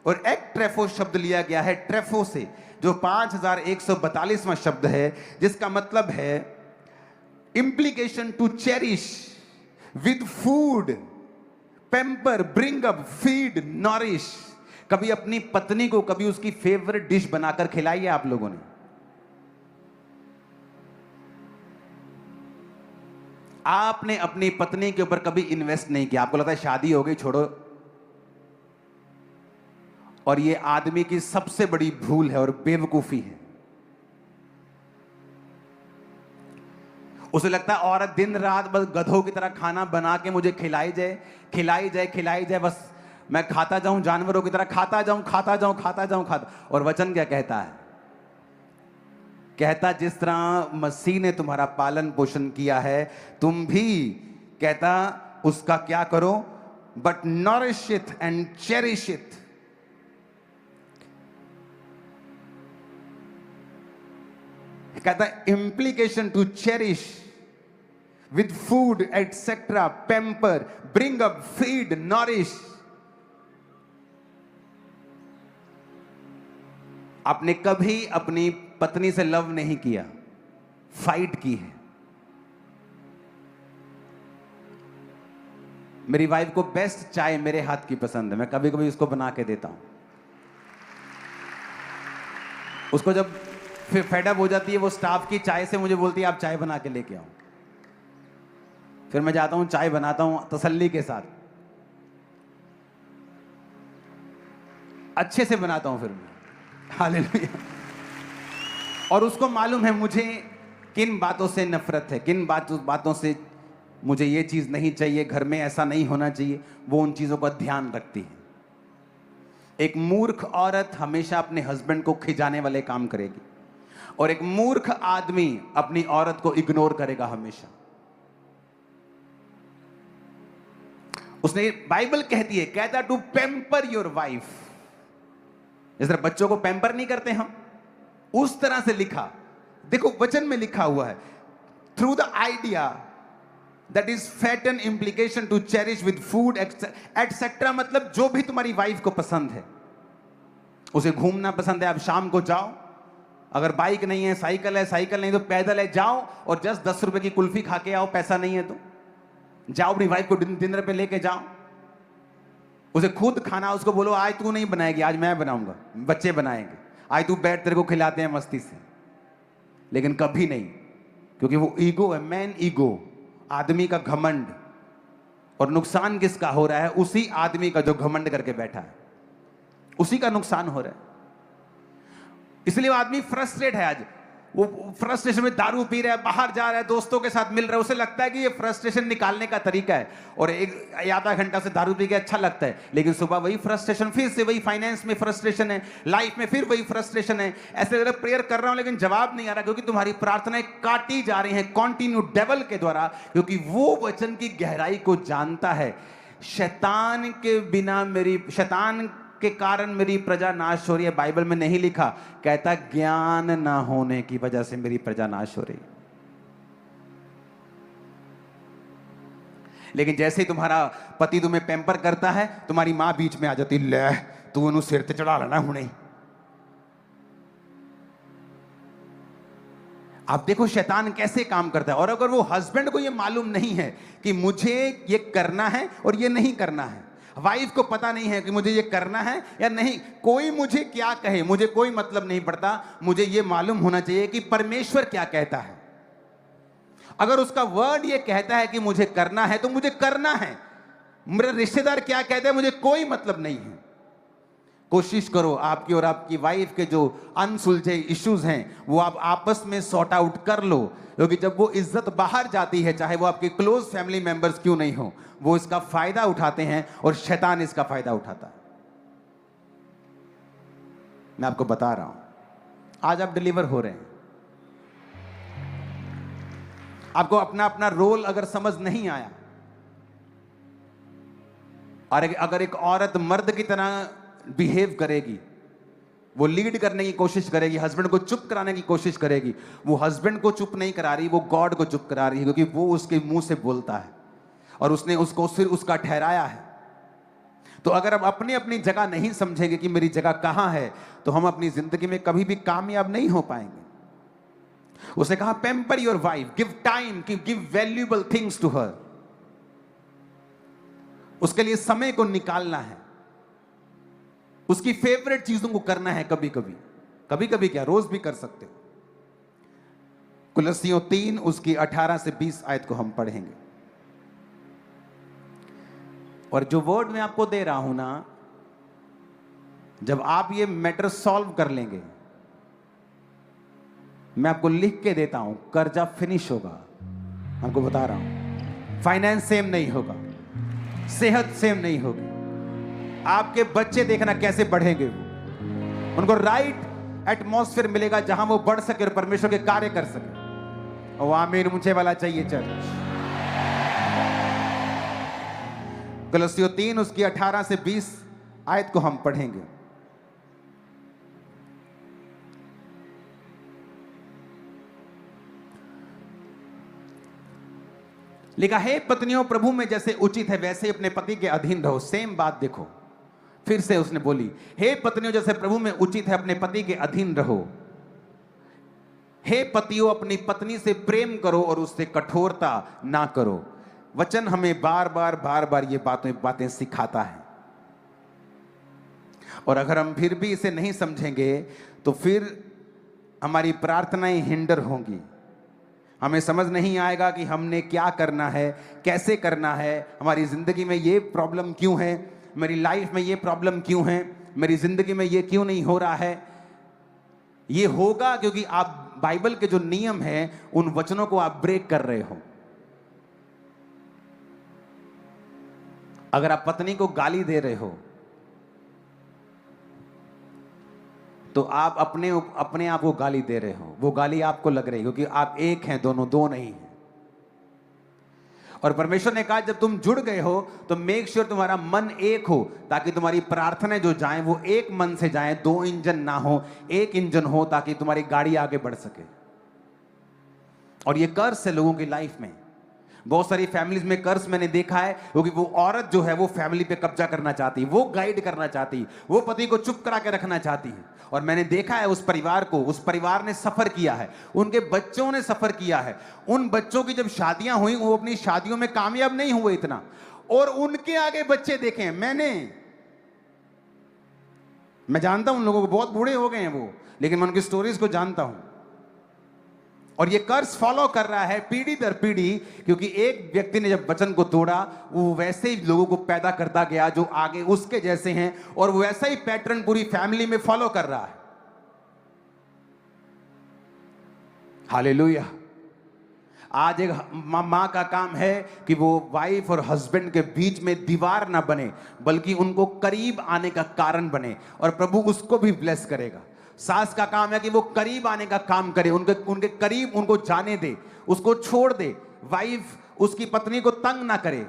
और एक्ट्रेफो शब्द लिया गया है ट्रेफो से, जो 5142वां शब्द है, जिसका मतलब है implication to cherish with food, pamper, bring up, feed, nourish. कभी अपनी पत्नी को कभी उसकी फेवरेट डिश बनाकर खिलाई है आप लोगों ने? आपने अपनी पत्नी के ऊपर कभी इन्वेस्ट नहीं किया। आपको लगता है शादी हो गई, छोड़ो। और ये आदमी की सबसे बड़ी भूल है और बेवकूफी है। उसे लगता है औरत दिन रात बस गधों की तरह खाना बना के मुझे खिलाई जाए, खिलाई जाए, खिलाई जाए, बस मैं खाता जाऊं, जानवरों की तरह खाता जाऊं, खाता जाऊं, खाता जाऊं, खाता। और वचन क्या कहता है? कहता जिस तरह मसीह ने तुम्हारा पालन पोषण किया है, तुम भी, कहता उसका क्या करो, but nourish it and cherish it. कहता implication to cherish with food etcetera, pamper, bring up, feed, nourish. आपने कभी अपनी पत्नी से लव नहीं किया, फाइट की है। मेरी वाइफ को बेस्ट चाय मेरे हाथ की पसंद है, मैं कभी कभी उसको बना के देता हूं। उसको जब फिर फेडअप हो जाती है, वो स्टाफ की चाय से मुझे बोलती है आप चाय बना के लेके आओ। फिर मैं जाता हूं, चाय बनाता हूं तसल्ली के साथ, अच्छे से बनाता हूं फिर मैं। हालेलुया। और उसको मालूम है मुझे किन बातों से नफरत है, किन बातों से मुझे ये चीज नहीं चाहिए, घर में ऐसा नहीं होना चाहिए। वो उन चीजों का ध्यान रखती है। एक मूर्ख औरत हमेशा अपने हस्बैंड को खिजाने वाले काम करेगी, और एक मूर्ख आदमी अपनी औरत को इग्नोर करेगा हमेशा। उसने, बाइबल कहती है, कहता टू पैम्पर योर वाइफ। जिस तरह बच्चों को पैम्पर नहीं करते हम, उस तरह से लिखा। देखो वचन में लिखा हुआ है, through the idea that is fatten implication to cherish with food etcetera. मतलब जो भी तुम्हारी वाइफ को पसंद है, उसे घूमना पसंद है, आप शाम को जाओ, अगर बाइक नहीं है, साइकिल है, साइकिल नहीं तो पैदल है, जाओ और जस्ट 10 रुपए की कुल्फी खा के आओ। पैसा नहीं है तो जाओ, अपनी वाइफ को डिनर पे लेके जाओ। उसे खुद खाना, उसको बोलो आज तू नहीं बनाएगी, आज मैं बनाऊंगा, बच्चे बनाएंगे, आज तू बैठ, तेरे को खिलाते हैं मस्ती से। लेकिन कभी नहीं, क्योंकि वो ईगो है, मैन ईगो, आदमी का घमंड। और नुकसान किसका हो रहा है? उसी आदमी का जो घमंड करके बैठा है, उसी का नुकसान हो रहा है। इसलिए वो आदमी फ्रस्ट्रेट है। आज वो फ्रस्ट्रेशन में दारू पी रहा है, बाहर जा रहा है, दोस्तों के साथ मिल रहा है, उसे लगता है कि ये फ्रस्ट्रेशन निकालने का तरीका है, और एक आधा घंटा से दारू पी के अच्छा लगता है, लेकिन सुबह वही फ्रस्ट्रेशन, फिर से वही फाइनेंस में फ्रस्ट्रेशन है, लाइफ में फिर वही फ्रस्ट्रेशन है। ऐसे अगर प्रेयर कर रहा हूं लेकिन जवाब नहीं आ रहा, क्योंकि तुम्हारी प्रार्थनाएं काटी जा रही हैं कॉन्टिन्यू डेवल के द्वारा, क्योंकि वो वचन की गहराई को जानता है। शैतान के बिना शैतान के कारण मेरी प्रजा नाश हो रही है, बाइबल में नहीं लिखा, कहता ज्ञान ना होने की वजह से मेरी प्रजा नाश हो रही है। लेकिन जैसे ही तुम्हारा पति तुम्हें पैम्पर करता है, तुम्हारी मां बीच में आ जाती, ले तू उन्हें सिर ते चढ़ा लेना हुणे। आप देखो शैतान कैसे काम करता है। और अगर वो हस्बैंड को ये मालूम नहीं है कि मुझे ये करना है और ये नहीं करना है, वाइफ को पता नहीं है कि मुझे ये करना है या नहीं, कोई मुझे क्या कहे मुझे कोई मतलब नहीं पड़ता, मुझे ये मालूम होना चाहिए कि परमेश्वर क्या कहता है। अगर उसका वर्ड ये कहता है कि मुझे करना है तो मुझे करना है, मेरा रिश्तेदार क्या कहता है मुझे कोई मतलब नहीं है। कोशिश करो आपकी और आपकी वाइफ के जो अनसुलझे इश्यूज हैं वो आप आपस में सॉर्ट आउट कर लो, क्योंकि जब वो इज्जत बाहर जाती है, चाहे वो आपके क्लोज फैमिली मेंबर्स क्यों नहीं हो, वो इसका फायदा उठाते हैं और शैतान इसका फायदा उठाता है। मैं आपको बता रहा हूं, आज आप डिलीवर हो रहे हैं। आपको अपना अपना रोल अगर समझ नहीं आया, और अगर एक औरत मर्द की तरह बिहेव करेगी, वो लीड करने की कोशिश करेगी, हस्बैंड को चुप कराने की कोशिश करेगी, वो हस्बैंड को चुप नहीं करा रही, वो गॉड को चुप करा रही है, क्योंकि वो उसके मुंह से बोलता है और उसने उसको सिर उसका ठहराया है। तो अगर हम अपनी अपनी जगह नहीं समझेंगे कि मेरी जगह कहां है, तो हम अपनी जिंदगी में कभी भी कामयाब नहीं हो पाएंगे। उसे कहा pamper your wife, give time, give valuable things to her. उसके लिए समय को निकालना है, उसकी फेवरेट चीजों को करना है। कभी कभी क्या, रोज भी कर सकते हो। कुलस्सियों 3 उसकी 18 से 20 आयत को हम पढ़ेंगे। और जो वर्ड मैं आपको दे रहा हूं ना, जब आप ये मैटर सॉल्व कर लेंगे, मैं आपको लिख के देता हूं, कर्जा फिनिश होगा। आपको बता रहा हूं, फाइनेंस सेम नहीं होगा, सेहत सेम नहीं होगी, आपके बच्चे देखना कैसे बढ़ेंगे, वो उनको राइट एटमॉस्फेयर मिलेगा जहां वो बढ़ सके और परमेश्वर के कार्य कर सके। और आमीन मुझे वाला चाहिए चर्च। कुलस्सियों 3 उसकी 18 से 20 आयत को हम पढ़ेंगे। लिखा है, पत्नियों प्रभु में जैसे उचित है वैसे अपने पति के अधीन रहो। सेम बात देखो, फिर से उसने बोली, हे पत्नियों जैसे प्रभु में उचित है अपने पति के अधीन रहो। हे पतियों अपनी पत्नी से प्रेम करो और उससे कठोरता ना करो। वचन हमें बार बार ये बातें सिखाता है, और अगर हम फिर भी इसे नहीं समझेंगे तो फिर हमारी प्रार्थनाएं हिंडर होंगी। हमें समझ नहीं आएगा कि हमने क्या करना है, कैसे करना है, हमारी जिंदगी में ये प्रॉब्लम क्यों है, मेरी लाइफ में ये प्रॉब्लम क्यों है, मेरी जिंदगी में ये क्यों नहीं हो रहा है। ये होगा क्योंकि आप बाइबल के जो नियम हैं उन वचनों को आप ब्रेक कर रहे हो। अगर आप पत्नी को गाली दे रहे हो तो आप अपने आप को गाली दे रहे हो, वो गाली आपको लग रही है, क्योंकि आप एक हैं, दोनों दो नहीं हैं। और परमेश्वर ने कहा जब तुम जुड़ गए हो तो मेक श्योर तुम्हारा मन एक हो, ताकि तुम्हारी प्रार्थनाएं जो जाएं वो एक मन से जाएं, 2 इंजन ना हो, एक इंजन हो, ताकि तुम्हारी गाड़ी आगे बढ़ सके। और ये कर्स है लोगों की लाइफ में। बहुत सारी फैमिलीज में कर्स मैंने देखा है, क्योंकि वो औरत जो है वो फैमिली पे कब्जा करना चाहती है, वो गाइड करना चाहती है, वो पति को चुप करा के रखना चाहती है। और मैंने देखा है उस परिवार ने सफर किया है, उनके बच्चों ने सफर किया है। उन बच्चों की जब शादियां हुई वो अपनी शादियों में कामयाब नहीं हुए इतना, और उनके आगे बच्चे देखे। मैंने मैं जानता हूं उन लोगों को, बहुत बूढ़े हो गए हैं वो, लेकिन मैं उनकी स्टोरीज को जानता हूं। और ये कर्ज फॉलो कर रहा है पीढ़ी दर पीढ़ी, क्योंकि एक व्यक्ति ने जब वचन को तोड़ा, वो वैसे ही लोगों को पैदा करता गया जो आगे उसके जैसे हैं, और वो वैसा ही पैटर्न पूरी फैमिली में फॉलो कर रहा है। हालेलुया। आज एक माँ का काम है कि वो वाइफ और हस्बैंड के बीच में दीवार ना बने, बल्कि उनको करीब आने का कारण बने, और प्रभु उसको भी ब्लेस करेगा। सास का काम है कि वो करीब आने का काम करे, उनके करीब उनको जाने दे, उसको छोड़ दे। वाइफ उसकी पत्नी को तंग ना करे,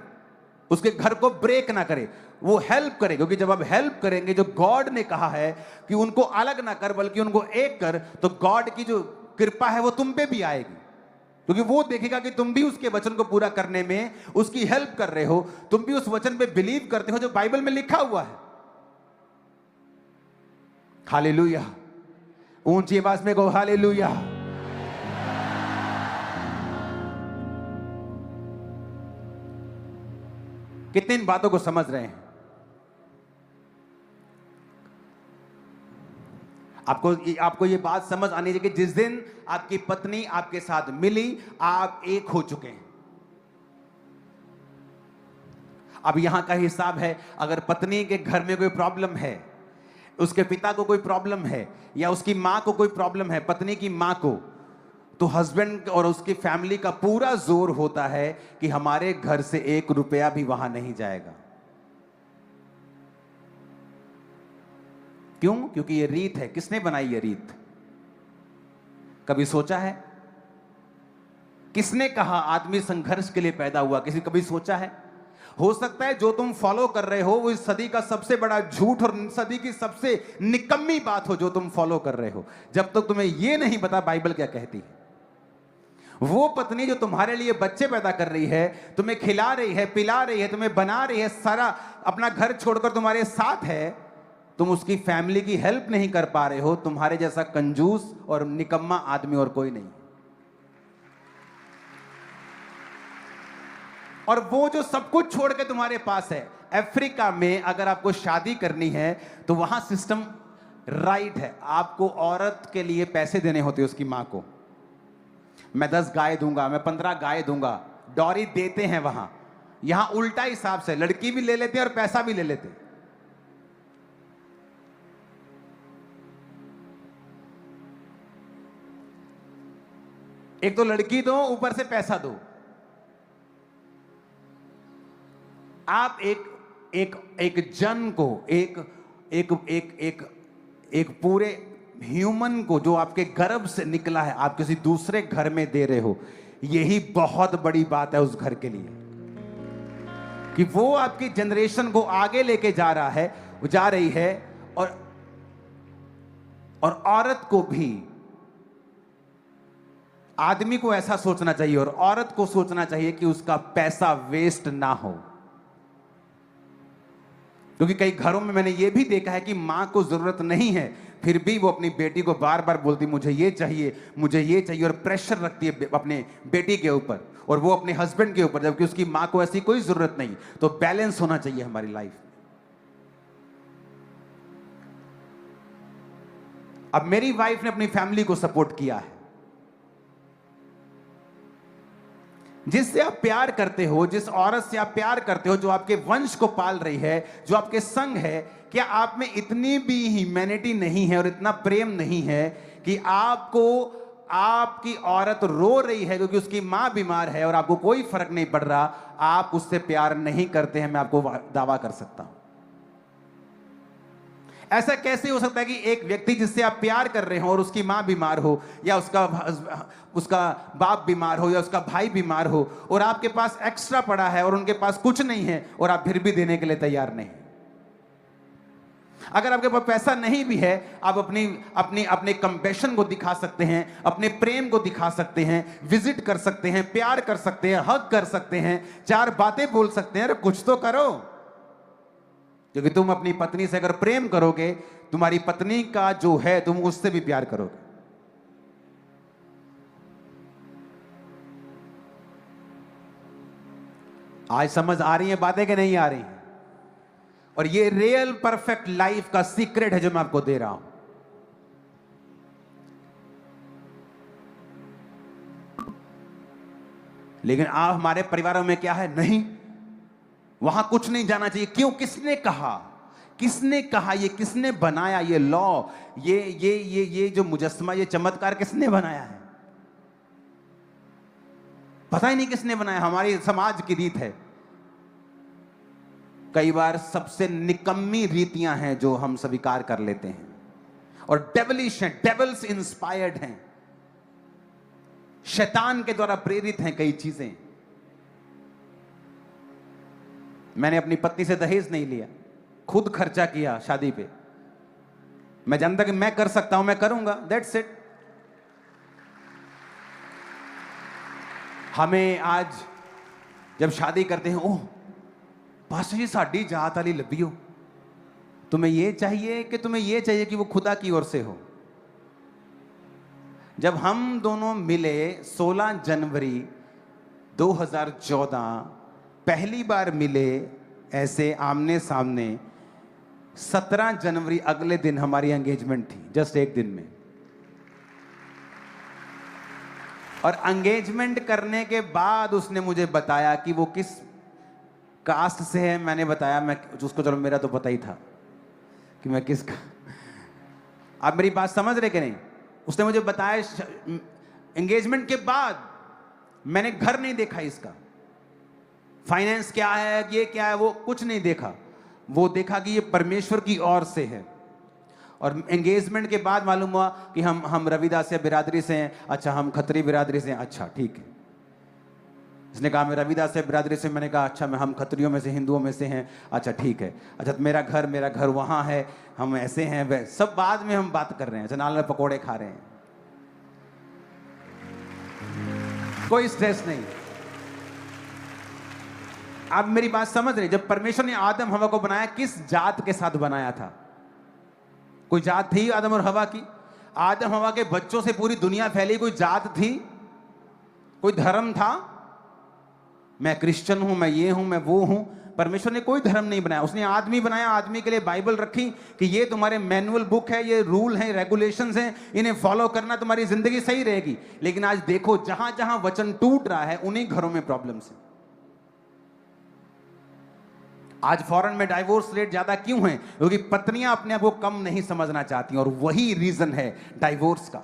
उसके घर को ब्रेक ना करे, वो हेल्प करे, क्योंकि जब आप हेल्प करेंगे, जो गॉड ने कहा है कि उनको अलग ना कर बल्कि उनको एक कर, तो गॉड की जो कृपा है वो तुम पे भी आएगी, क्योंकि वो देखेगा कि तुम भी उसके वचन को पूरा करने में उसकी हेल्प कर रहे हो, तुम भी उस वचन पे बिलीव करते हो जो बाइबल में लिखा हुआ है। हालेलुया। ऊंची आवाज में कहो हालेलुया। कितने इन बातों को समझ रहे हैं? आपको ये बात समझ आनी चाहिए कि जिस दिन आपकी पत्नी आपके साथ मिली, आप एक हो चुके हैं। अब यहां का हिसाब है, अगर पत्नी के घर में कोई प्रॉब्लम है, उसके पिता को कोई प्रॉब्लम है, या उसकी मां को कोई प्रॉब्लम है, पत्नी की मां को, तो हस्बैंड और उसकी फैमिली का पूरा जोर होता है कि हमारे घर से 1 रुपया भी वहां नहीं जाएगा। क्यों? क्योंकि ये रीत है। किसने बनाई ये रीत? कभी सोचा है? किसने कहा आदमी संघर्ष के लिए पैदा हुआ? किसी कभी सोचा है? हो सकता है जो तुम फॉलो कर रहे हो वो इस सदी का सबसे बड़ा झूठ और सदी की सबसे निकम्मी बात हो जो तुम फॉलो कर रहे हो, जब तक तुम्हें ये नहीं पता बाइबल क्या कहती है। वो पत्नी जो तुम्हारे लिए बच्चे पैदा कर रही है, तुम्हें खिला रही है, पिला रही है, तुम्हें बना रही है, सारा अपना घर छोड़कर तुम्हारे साथ है, तुम उसकी फैमिली की हेल्प नहीं कर पा रहे हो। तुम्हारे जैसा कंजूस और निकम्मा आदमी और कोई नहीं। और वो जो सब कुछ छोड़ के तुम्हारे पास है, अफ्रीका में अगर आपको शादी करनी है तो वहां सिस्टम राइट है, आपको औरत के लिए पैसे देने होते हैं उसकी मां को। मैं 10 गाय दूंगा, मैं 15 गाय दूंगा, डॉरी देते हैं वहां। यहां उल्टा हिसाब से लड़की भी ले लेते हैं और पैसा भी ले लेते हैं। एक तो लड़की दो, ऊपर से पैसा दो। आप एक जन को, एक पूरे ह्यूमन को जो आपके गर्भ से निकला है, आप किसी दूसरे घर में दे रहे हो। यही बहुत बड़ी बात है उस घर के लिए, कि वो आपकी जनरेशन को आगे लेके जा रहा है, जा रही है। और औरत को भी, आदमी को ऐसा सोचना चाहिए और औरत को सोचना चाहिए कि उसका पैसा वेस्ट ना हो। क्योंकि कई घरों में मैंने ये भी देखा है कि मां को जरूरत नहीं है, फिर भी वो अपनी बेटी को बार बार बोलती मुझे ये चाहिए, मुझे ये चाहिए, और प्रेशर रखती है अपने बेटी के ऊपर और वो अपने हस्बैंड के ऊपर, जबकि उसकी मां को ऐसी कोई जरूरत नहीं। तो बैलेंस होना चाहिए हमारी लाइफ में। अब मेरी वाइफ ने अपनी फैमिली को सपोर्ट किया है। जिससे आप प्यार करते हो, जिस औरत से आप प्यार करते हो, जो आपके वंश को पाल रही है, जो आपके संग है, क्या आप में इतनी भी ह्यूमैनिटी नहीं है और इतना प्रेम नहीं है कि आपको आपकी औरत रो रही है क्योंकि उसकी मां बीमार है और आपको कोई फर्क नहीं पड़ रहा, आप उससे प्यार नहीं करते हैं? मैं आपको दावा कर सकता हूं। ऐसा कैसे हो सकता है कि एक व्यक्ति जिससे आप प्यार कर रहे हो और उसकी मां बीमार हो, या उसका बाप बीमार हो, या उसका भाई बीमार हो, और आपके पास एक्स्ट्रा पड़ा है और उनके पास कुछ नहीं है, और आप फिर भी देने के लिए तैयार नहीं? अगर आपके पास पैसा नहीं भी है, आप अपने कंपैशन को दिखा सकते हैं, अपने प्रेम को दिखा सकते हैं, विजिट कर सकते हैं, प्यार कर सकते हैं, हग कर सकते हैं, 4 बातें बोल सकते हैं। अरे कुछ तो करो। क्योंकि तुम अपनी पत्नी से अगर प्रेम करोगे, तुम्हारी पत्नी का जो है तुम उससे भी प्यार करोगे। आज समझ आ रही है बातें कि नहीं आ रही? और ये रियल परफेक्ट लाइफ का सीक्रेट है जो मैं आपको दे रहा हूं। लेकिन आप हमारे परिवारों में क्या है, नहीं, वहां कुछ नहीं जाना चाहिए। क्यों? किसने कहा? किसने कहा? ये किसने बनाया? ये लॉ, ये जो मुजस्समा, ये चमत्कार किसने बनाया है? पता ही नहीं किसने बनाया। हमारी समाज की रीत है। कई बार सबसे निकम्मी रीतियां हैं जो हम स्वीकार कर लेते हैं और डेविलिश हैं, डेविल्स इंस्पायर्ड हैं, शैतान के द्वारा प्रेरित हैं कई चीजें। मैंने अपनी पत्नी से दहेज नहीं लिया, खुद खर्चा किया शादी पे। मैं जानता कि मैं कर सकता हूं, मैं करूंगा, दैट्स इट। हमें आज जब शादी करते हैं, ओह पास्टर जी साड़ी जात वाली लभी हो, तुम्हें ये चाहिए कि तुम्हें ये चाहिए कि वो खुदा की ओर से हो। जब हम दोनों मिले 16 जनवरी 2014 पहली बार मिले ऐसे आमने सामने, 17 जनवरी अगले दिन हमारी एंगेजमेंट थी, जस्ट एक दिन में। और एंगेजमेंट करने के बाद उसने मुझे बताया कि वो किस कास्ट से है। मैंने बताया, मैं उसको, चलो मेरा तो पता ही था कि मैं किसका। आप मेरी बात समझ रहे कि नहीं? उसने मुझे बताया। एंगेजमेंट के बाद मैंने घर नहीं देखा इसका, फाइनेंस क्या है, ये क्या है, वो कुछ नहीं देखा। वो देखा कि ये परमेश्वर की ओर से है। और एंगेजमेंट के बाद मालूम हुआ कि हम रविदास बिरादरी से हैं। अच्छा, हम खत्री बिरादरी से हैं। अच्छा ठीक है। इसने कहा मैं रविदास बिरादरी से। मैंने कहा अच्छा, हम खत्रियों में से, हिंदुओं में से हैं। अच्छा ठीक है। अच्छा, मेरा घर वहां है, हम ऐसे हैं। सब बाद में हम बात कर रहे हैं। अच्छा, नाल में पकोड़े खा रहे हैं, कोई स्ट्रेस नहीं। आप मेरी बात समझ रहे? जब परमेश्वर ने आदम हवा को बनाया, किस जात के साथ बनाया था? कोई जात थी आदम और हवा की? आदम हवा के बच्चों से पूरी दुनिया फैली। कोई जात थी? कोई धर्म था? मैं क्रिश्चियन हूं, मैं ये हूं, मैं वो हूं। परमेश्वर ने कोई धर्म नहीं बनाया। उसने आदमी बनाया, आदमी के लिए बाइबल रखी कि ये तुम्हारे मैनुअल बुक है, ये रूल है, रेगुलेशंस हैं, इन्हें फॉलो करना, तुम्हारी जिंदगी सही रहेगी। लेकिन आज देखो, जहां जहां वचन टूट रहा है उन्हीं घरों में प्रॉब्लम्स है। आज फॉरेन में डाइवोर्स रेट ज्यादा क्यों है? क्योंकि पत्नियां अपने आप को कम नहीं समझना चाहती, और वही रीजन है डाइवोर्स का।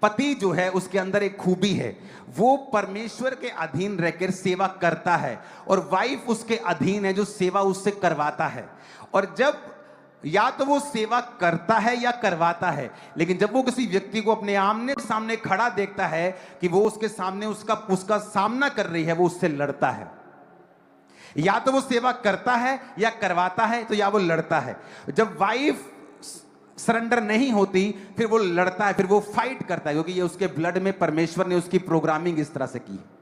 पति जो है उसके अंदर एक खूबी है, वो परमेश्वर के अधीन रहकर सेवा करता है, और वाइफ उसके अधीन है जो सेवा उससे करवाता है। और जब या तो वो सेवा करता है या करवाता है, लेकिन जब वो किसी व्यक्ति को अपने आमने सामने खड़ा देखता है कि वो उसके सामने उसका सामना कर रही है, वो उससे लड़ता है। या तो वो सेवा करता है या करवाता है, तो या वो लड़ता है। जब वाइफ सरेंडर नहीं होती, फिर वो लड़ता है, फिर वो फाइट करता है, क्योंकि ये उसके ब्लड में परमेश्वर ने उसकी प्रोग्रामिंग इस तरह से की है।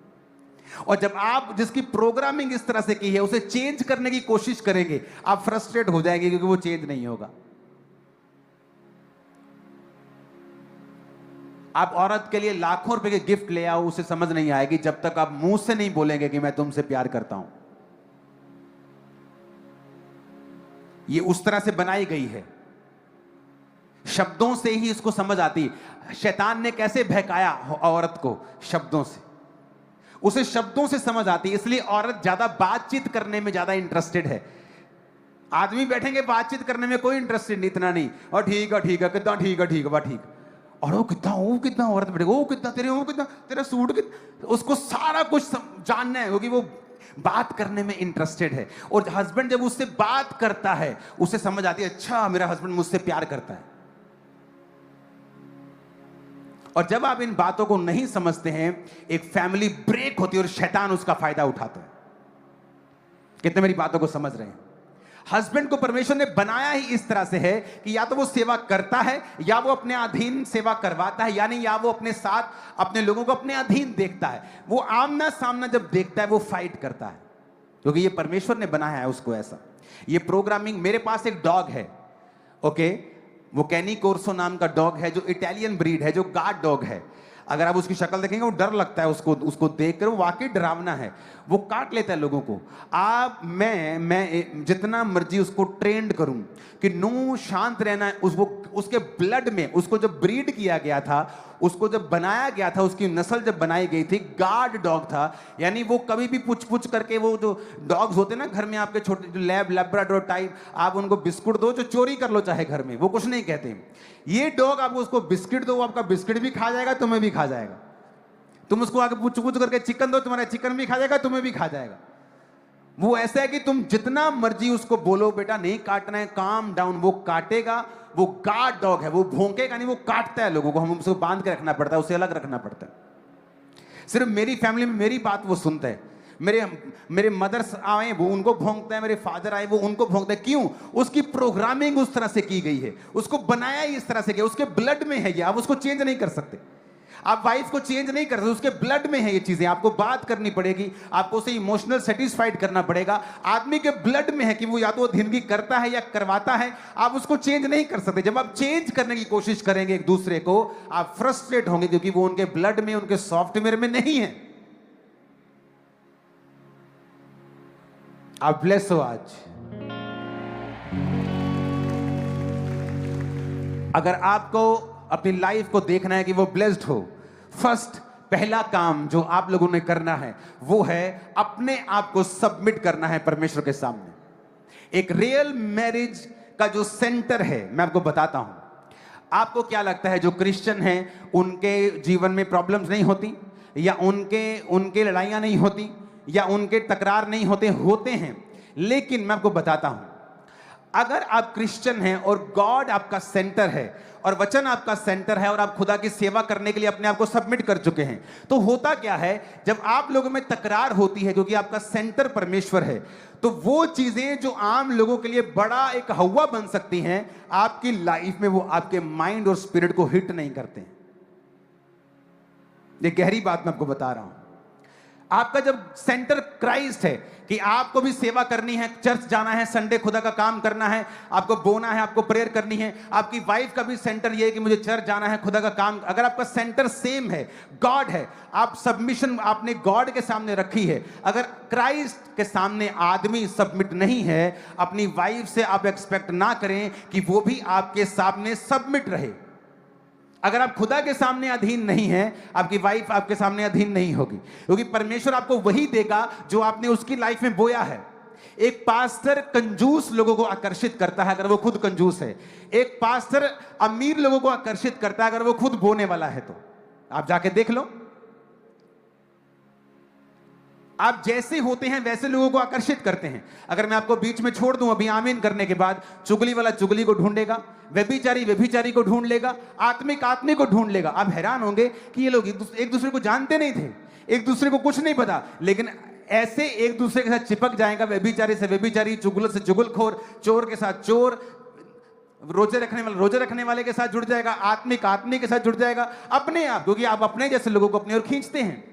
और जब आप जिसकी प्रोग्रामिंग इस तरह से की है उसे चेंज करने की कोशिश करेंगे, आप फ्रस्ट्रेट हो जाएंगे, क्योंकि वो चेंज नहीं होगा। आप औरत के लिए लाखों रुपए के गिफ्ट ले आओ, उसे समझ नहीं आएगी जब तक आप मुंह से नहीं बोलेंगे कि मैं तुमसे प्यार करता हूं। ये उस तरह से बनाई गई है, शब्दों से ही इसको समझ आती। शैतान ने कैसे बहकाया औरत को? शब्दों से। उसे शब्दों से समझ आती, इसलिए औरत ज्यादा बातचीत करने में ज्यादा इंटरेस्टेड है। आदमी बैठेंगे बातचीत करने में कोई इंटरेस्टेड नहीं, इतना नहीं। और ठीक है कितना ठीक है, बा ठीक। और वो कितना औरत बैठेगा, वो कितना तेरा सूट कितना, उसको सारा कुछ जानना है, क्योंकि वो बात करने में इंटरेस्टेड है। और हस्बैंड जब उससे बात करता है, उसे समझ आती है, अच्छा मेरा हस्बैंड मुझसे प्यार करता है। और जब आप इन बातों को नहीं समझते हैं, एक फैमिली ब्रेक होती है और शैतान उसका फायदा उठाता है। कितने मेरी बातों को समझ रहे हैं? हस्बैंड को परमेश्वर ने बनाया ही इस तरह से है कि या तो वो सेवा करता है, या वो अपने अधीन सेवा करवाता है, यानी या वो अपने साथ अपने लोगों को अपने अधीन देखता है। वो आमना सामना जब देखता है वो फाइट करता है, क्योंकि ये परमेश्वर ने बनाया है उसको ऐसा। ये प्रोग्रामिंग। मेरे पास एक डॉग है, ओके, वो कैनी कोर्सो नाम का डॉग है, जो इटालियन ब्रीड है, जो गार्ड डॉग है। अगर आप उसकी शक्ल देखेंगे वो डर लगता है, उसको देखकर वो वाकई डरावना है, वो काट लेता है लोगों को। मैं जितना मर्जी उसको ट्रेंड करूं कि नो शांत रहना है, उसके ब्लड में, उसको जब ब्रीड किया गया था, उसको जब बनाया गया था, उसकी नस्ल जब बनाई गई थी, गार्ड डॉग था। यानी वो कभी भी पुछ पुछ करके, वो जो डॉग्स होते हैं ना घर में आपके छोटे, जो लैब्राडोर टाइप, आप उनको बिस्कुट दो, जो चोरी कर लो चाहे घर में, वो कुछ नहीं कहते। ये डॉग आपको उसको बिस्किट दो, वो आपका बिस्किट भी खा जाएगा, तुम्हें भी खा जाएगा। तुम उसको आगे पूछ पूछ करके चिकन दो, तुम्हारा चिकन भी खा जाएगा, तुम्हें भी खा जाएगा। वो ऐसा है कि तुम जितना मर्जी उसको बोलो बेटा नहीं काटना है, काम डाउन, वो काटेगा। वो गार्ड डॉग है, वो भौंकेगा नहीं, वो काटता है लोगों को। हम उसको बांध के रखना पड़ता है, उसे अलग रखना पड़ता है। सिर्फ मेरी फैमिली में मेरी बात वो सुनता है। मेरे मदर्स आए वो उनको भौंकता है, मेरे फादर आए वो उनको भौंकता है। क्यों? उसकी प्रोग्रामिंग उस तरह से की गई है, उसको बनाया ही इस तरह से गया, उसके ब्लड में है ये। आप उसको चेंज नहीं कर सकते, आप वाइफ को चेंज नहीं कर सकते, उसके ब्लड में है ये चीजें। आपको बात करनी पड़ेगी, आपको उसे इमोशनल सेटिस्फाइड करना पड़ेगा। आदमी के ब्लड में है कि वो या तो धिंदगी करता है या करवाता है, आप उसको चेंज नहीं कर सकते। जब आप चेंज करने की कोशिश करेंगे एक दूसरे को, आप फ्रस्ट्रेट होंगे, क्योंकि वो उनके ब्लड में, उनके सॉफ्टवेयर में नहीं है। आप ब्लेस हो आज। अगर आपको अपनी लाइफ को देखना है कि वो ब्लेस्ड हो, फर्स्ट पहला काम जो आप लोगों ने करना है वो है अपने आप को सबमिट करना है परमेश्वर के सामने। एक रियल मैरिज का जो सेंटर है, मैं आपको बताता हूं। आपको क्या लगता है जो क्रिश्चियन हैं उनके जीवन में प्रॉब्लम्स नहीं होती, या उनके लड़ाइयां नहीं होती, या उनके तकरार नहीं होते हैं। लेकिन मैं आपको बताता हूं, अगर आप क्रिश्चियन हैं और गॉड आपका सेंटर है और वचन आपका सेंटर है और आप खुदा की सेवा करने के लिए अपने आप को सबमिट कर चुके हैं, तो होता क्या है जब आप लोगों में तकरार होती है, क्योंकि आपका सेंटर परमेश्वर है, तो वो चीजें जो आम लोगों के लिए बड़ा एक हवा बन सकती हैं, आपकी लाइफ में वो आपके माइंड और स्पिरिट को हिट नहीं करते हैं। ये गहरी बात मैं आपको बता रहा हूं। आपका जब सेंटर क्राइस्ट है कि आपको भी सेवा करनी है, चर्च जाना है, संडे खुदा का काम करना है, आपको बोना है, आपको प्रेयर करनी है। आपकी वाइफ का भी सेंटर ये है कि मुझे चर्च जाना है, खुदा का काम। अगर आपका सेंटर सेम है, गॉड है, आप सबमिशन आपने गॉड के सामने रखी है। अगर क्राइस्ट के सामने आदमी सबमिट नहीं है, अपनी वाइफ से आप एक्सपेक्ट ना करें कि वो भी आपके सामने सबमिट रहे। अगर आप खुदा के सामने अधीन नहीं है, आपकी वाइफ आपके सामने अधीन नहीं होगी, क्योंकि परमेश्वर आपको वही देगा जो आपने उसकी लाइफ में बोया है। एक पास्टर कंजूस लोगों को आकर्षित करता है अगर वो खुद कंजूस है। एक पास्टर अमीर लोगों को आकर्षित करता है अगर वो खुद बोने वाला है। तो आप जाके देख लो, आप जैसे होते हैं वैसे लोगों को आकर्षित करते हैं। अगर मैं आपको बीच में छोड़ दूं अभी आमीन करने के बाद, चुगली वाला चुगली को ढूंढेगा, व्यभिचारी व्यभिचारी को ढूंढ लेगा, आत्मिक आत्मी को ढूंढ लेगा। आप हैरान होंगे कि ये लोग एक दूसरे को जानते नहीं थे, एक दूसरे को कुछ नहीं पता, लेकिन ऐसे एक दूसरे के साथ चिपक जाएगा। व्यभिचारी से व्यभिचारी, चुगल से चुगलखोर, चोर के साथ चोर, रोजे रखने वाले के साथ जुड़ जाएगा, आत्मिक आत्मी के साथ जुड़ जाएगा, अपने आप, क्योंकि आप अपने जैसे लोगों को अपनी ओर खींचते हैं।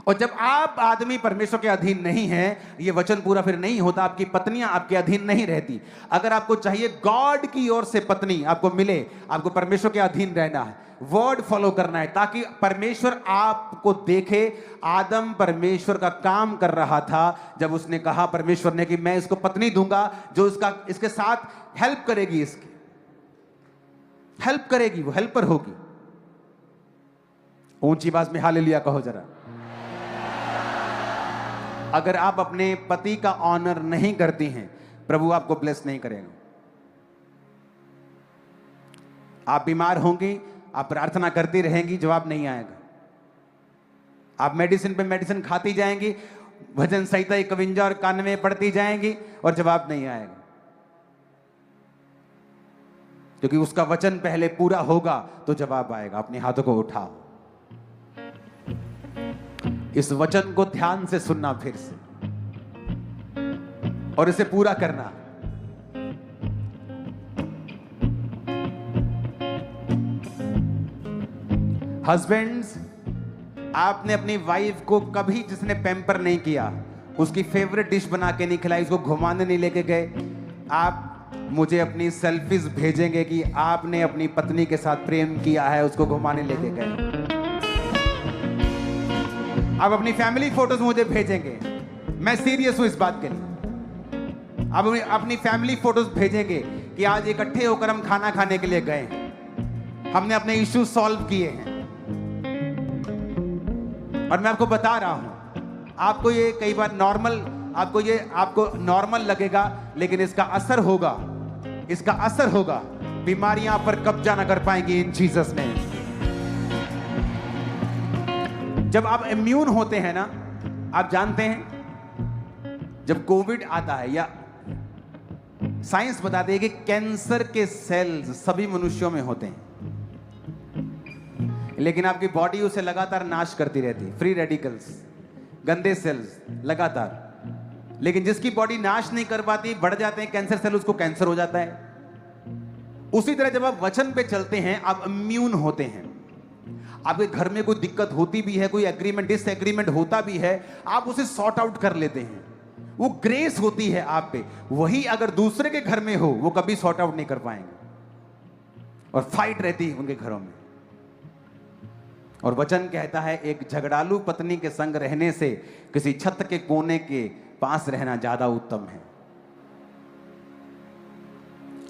और जब आप आदमी परमेश्वर के अधीन नहीं है, ये वचन पूरा फिर नहीं होता। आपकी पत्नियां आपके अधीन नहीं रहती। अगर आपको चाहिए गॉड की ओर से पत्नी आपको मिले, आपको परमेश्वर के अधीन रहना है, वर्ड फॉलो करना है, ताकि परमेश्वर आपको देखे। आदम परमेश्वर का काम कर रहा था जब उसने कहा परमेश्वर ने कि मैं इसको पत्नी दूंगा जो इसके साथ हेल्प करेगी, इसकी हेल्प करेगी, वो हेल्पर होगी। ऊंची आवाज में हालेलुया कहो जरा। अगर आप अपने पति का ऑनर नहीं करती हैं, प्रभु आपको ब्लेस नहीं करेगा। आप बीमार होंगी, आप प्रार्थना करती रहेंगी, जवाब नहीं आएगा। आप मेडिसिन पे मेडिसिन खाती जाएंगी, भजन संहिता 51 और 91 पढ़ती जाएंगी, और जवाब नहीं आएगा, क्योंकि उसका वचन पहले पूरा होगा तो जवाब आएगा। अपने हाथों को उठाओ, इस वचन को ध्यान से सुनना फिर से, और इसे पूरा करना। हस्बैंड्स, आपने अपनी वाइफ को कभी जिसने पैम्पर नहीं किया, उसकी फेवरेट डिश बना के नहीं खिलाई, उसको घुमाने नहीं लेके गए, आप मुझे अपनी सेल्फीज भेजेंगे कि आपने अपनी पत्नी के साथ प्रेम किया है, उसको घुमाने लेके गए। आप अपनी फैमिली फोटोज मुझे भेजेंगे, मैं सीरियस हूं इस बात के लिए। आप अपनी फैमिली फोटोज भेजेंगे कि आज इकट्ठे होकर हम खाना खाने के लिए गए हैं, हमने अपने इश्यूज सॉल्व किए हैं। और मैं आपको बता रहा हूं, आपको ये कई बार आपको नॉर्मल लगेगा, लेकिन इसका असर होगा, बीमारियां आप पर कब्जा ना कर पाएंगी इन जीसस नेम। जब आप इम्यून होते हैं ना, आप जानते हैं जब कोविड आता है, या साइंस बताती है कि कैंसर के सेल्स सभी मनुष्यों में होते हैं, लेकिन आपकी बॉडी उसे लगातार नाश करती रहती है, फ्री रेडिकल्स, गंदे सेल्स लगातार। लेकिन जिसकी बॉडी नाश नहीं कर पाती, बढ़ जाते हैं कैंसर सेल, उसको कैंसर हो जाता है। उसी तरह जब आप वचन पे चलते हैं, आप इम्यून होते हैं। आपके घर में कोई दिक्कत होती भी है, कोई एग्रीमेंट डिसएग्रीमेंट होता भी है, आप उसे सॉर्ट आउट कर लेते हैं, वो ग्रेस होती है आप पे। वही अगर दूसरे के घर में हो, वो कभी सॉर्ट आउट नहीं कर पाएंगे और फाइट रहती है उनके घरों में। और वचन कहता है, एक झगड़ालू पत्नी के संग रहने से किसी छत के कोने के पास रहना ज्यादा उत्तम है।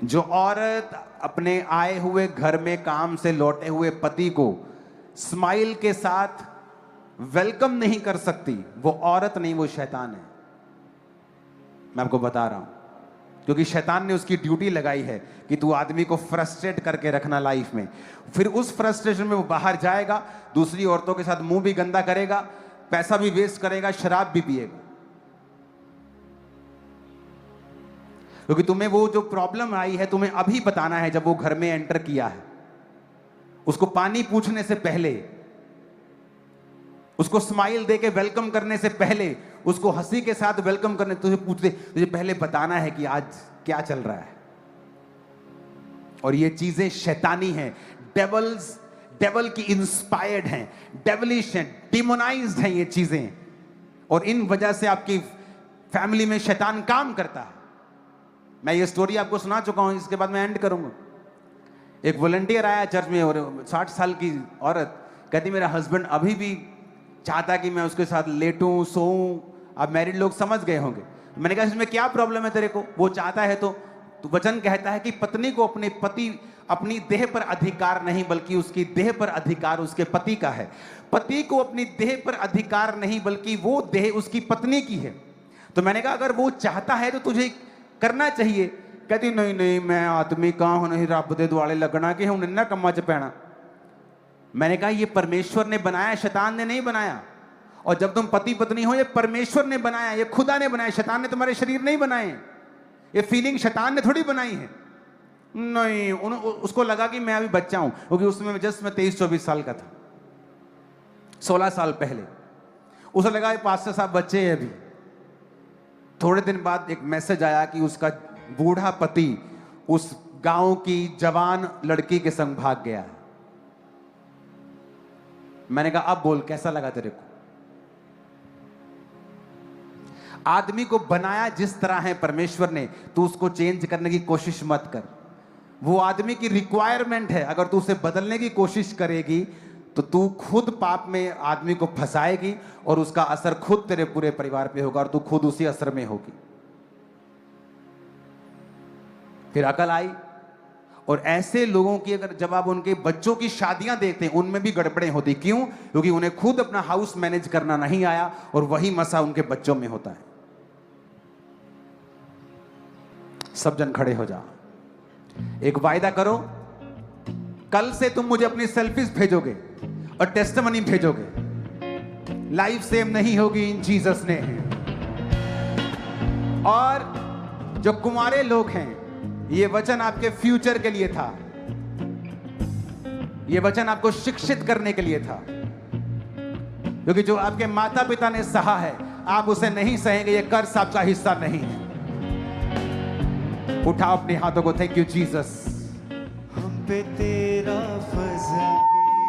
जो औरत अपने आए हुए घर में काम से लौटे हुए पति को स्माइल के साथ वेलकम नहीं कर सकती, वो औरत नहीं, वो शैतान है। मैं आपको बता रहा हूं, क्योंकि शैतान ने उसकी ड्यूटी लगाई है कि तू आदमी को फ्रस्ट्रेट करके रखना लाइफ में। फिर उस फ्रस्ट्रेशन में वो बाहर जाएगा, दूसरी औरतों के साथ मुंह भी गंदा करेगा, पैसा भी वेस्ट करेगा, शराब भी पिएगा। क्योंकि तुम्हें वो जो प्रॉब्लम आई है, तुम्हें अभी बताना है। जब वो घर में एंटर किया है, उसको पानी पूछने से पहले, उसको स्माइल देके वेलकम करने से पहले, उसको हंसी के साथ वेलकम करने, तुझे पहले बताना है कि आज क्या चल रहा है। और ये चीजें शैतानी हैं, डेवल की इंस्पायर्ड हैं, डेवलिश हैं, डिमोनाइज्ड हैं ये चीजें। और इन वजह से आपकी फैमिली में शैतान काम करता है। मैं ये स्टोरी आपको सुना चुका हूं, इसके बाद मैं एंड करूंगा। एक वॉलंटियर आया चर्च में, और 60 साल की औरत कहती, मेरा हस्बैंड अभी भी चाहता कि मैं उसके साथ लेटूं, सोऊं। अब मैरिड लोग समझ गए होंगे। मैंने कहा, इसमें क्या प्रॉब्लम है तेरे को? वो चाहता है तो वचन कहता है कि पत्नी को अपनी देह पर अधिकार नहीं, बल्कि उसकी देह पर अधिकार उसके पति का है। पति को अपनी देह पर अधिकार नहीं, बल्कि वो देह उसकी पत्नी की है। तो मैंने कहा, अगर वो चाहता है तो तुझे करना चाहिए। कहती, नहीं, मैं आदमी कहां नहीं, रब दे दुआले लगना कि हूं इन्ना कम्मा च पैना। मैंने कहा, ये परमेश्वर ने बनाया, शैतान ने नहीं बनाया। और जब तुम पति पत्नी हो, ये परमेश्वर ने बनाया, ये खुदा ने बनाया। शैतान ने तुम्हारे शरीर नहीं बनाए, ये फीलिंग शैतान ने थोड़ी बनाई है। नहीं, उसको लगा कि मैं अभी बच्चा हूं, क्योंकि उसमें जस्ट मैं 23-24 साल का था, 16 साल पहले। उसे लगा पास्टर साहब बच्चे हैं अभी। थोड़े दिन बाद एक मैसेज आया कि उसका बूढ़ा पति उस गांव की जवान लड़की के संग भाग गया। मैंने कहा, अब बोल कैसा लगा तेरे को? आदमी को बनाया जिस तरह है परमेश्वर ने, तू उसको चेंज करने की कोशिश मत कर। वो आदमी की रिक्वायरमेंट है। अगर तू उसे बदलने की कोशिश करेगी तो तू खुद पाप में आदमी को फंसाएगी, और उसका असर खुद तेरे पूरे परिवार पे होगा, और तू खुद उसी असर में होगी। फिर अकल आई। और ऐसे लोगों की, अगर जब आप उनके बच्चों की शादियां देखते हैं, उनमें भी गड़बड़ें होती। क्यों? क्योंकि उन्हें खुद अपना हाउस मैनेज करना नहीं आया, और वही मसा उनके बच्चों में होता है। सब जन खड़े हो जाओ, एक वायदा करो, कल से तुम मुझे अपनी सेल्फीज भेजोगे और टेस्टिमनी भेजोगे। लाइफ सेम नहीं होगी इन जीसस ने। और जो कुंवारे लोग हैं, ये वचन आपके फ्यूचर के लिए था, ये वचन आपको शिक्षित करने के लिए था। क्योंकि जो आपके माता पिता ने सहा है, आप उसे नहीं सहेंगे, ये कर्ज आपका हिस्सा नहीं है। उठाओ अपने हाथों को। Thank you Jesus. हम पे तेरा फजल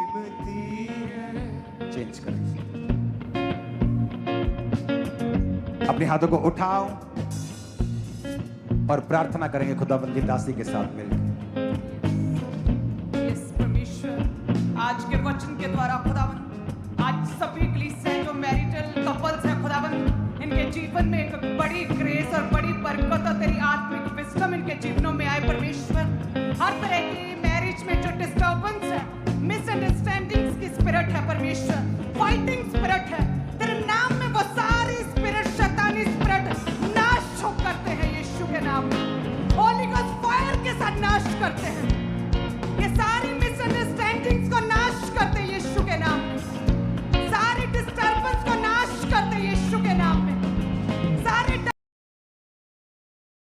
कीमती है। चेंज कर, अपने हाथों को उठाओ और प्रार्थना करेंगे खुदावंद की दासी के साथ मिलकर। यस परमेश्वर, आज के वचन के द्वारा खुदावंद आज सभी कलीसिया जो मैरिटल कपल्स हैं खुदावंद, इनके जीवन में एक बड़ी ग्रेस और बड़ी बरकत और तेरी आत्मिक विजडम इनके जीवनों में आए परमेश्वर। हर तरह की मैरिज में जो डिस्टर्बेंस है, मिसअंडरस्टैंडिंग्स की स्पिरिट है परमेश्वर, फाइटिंग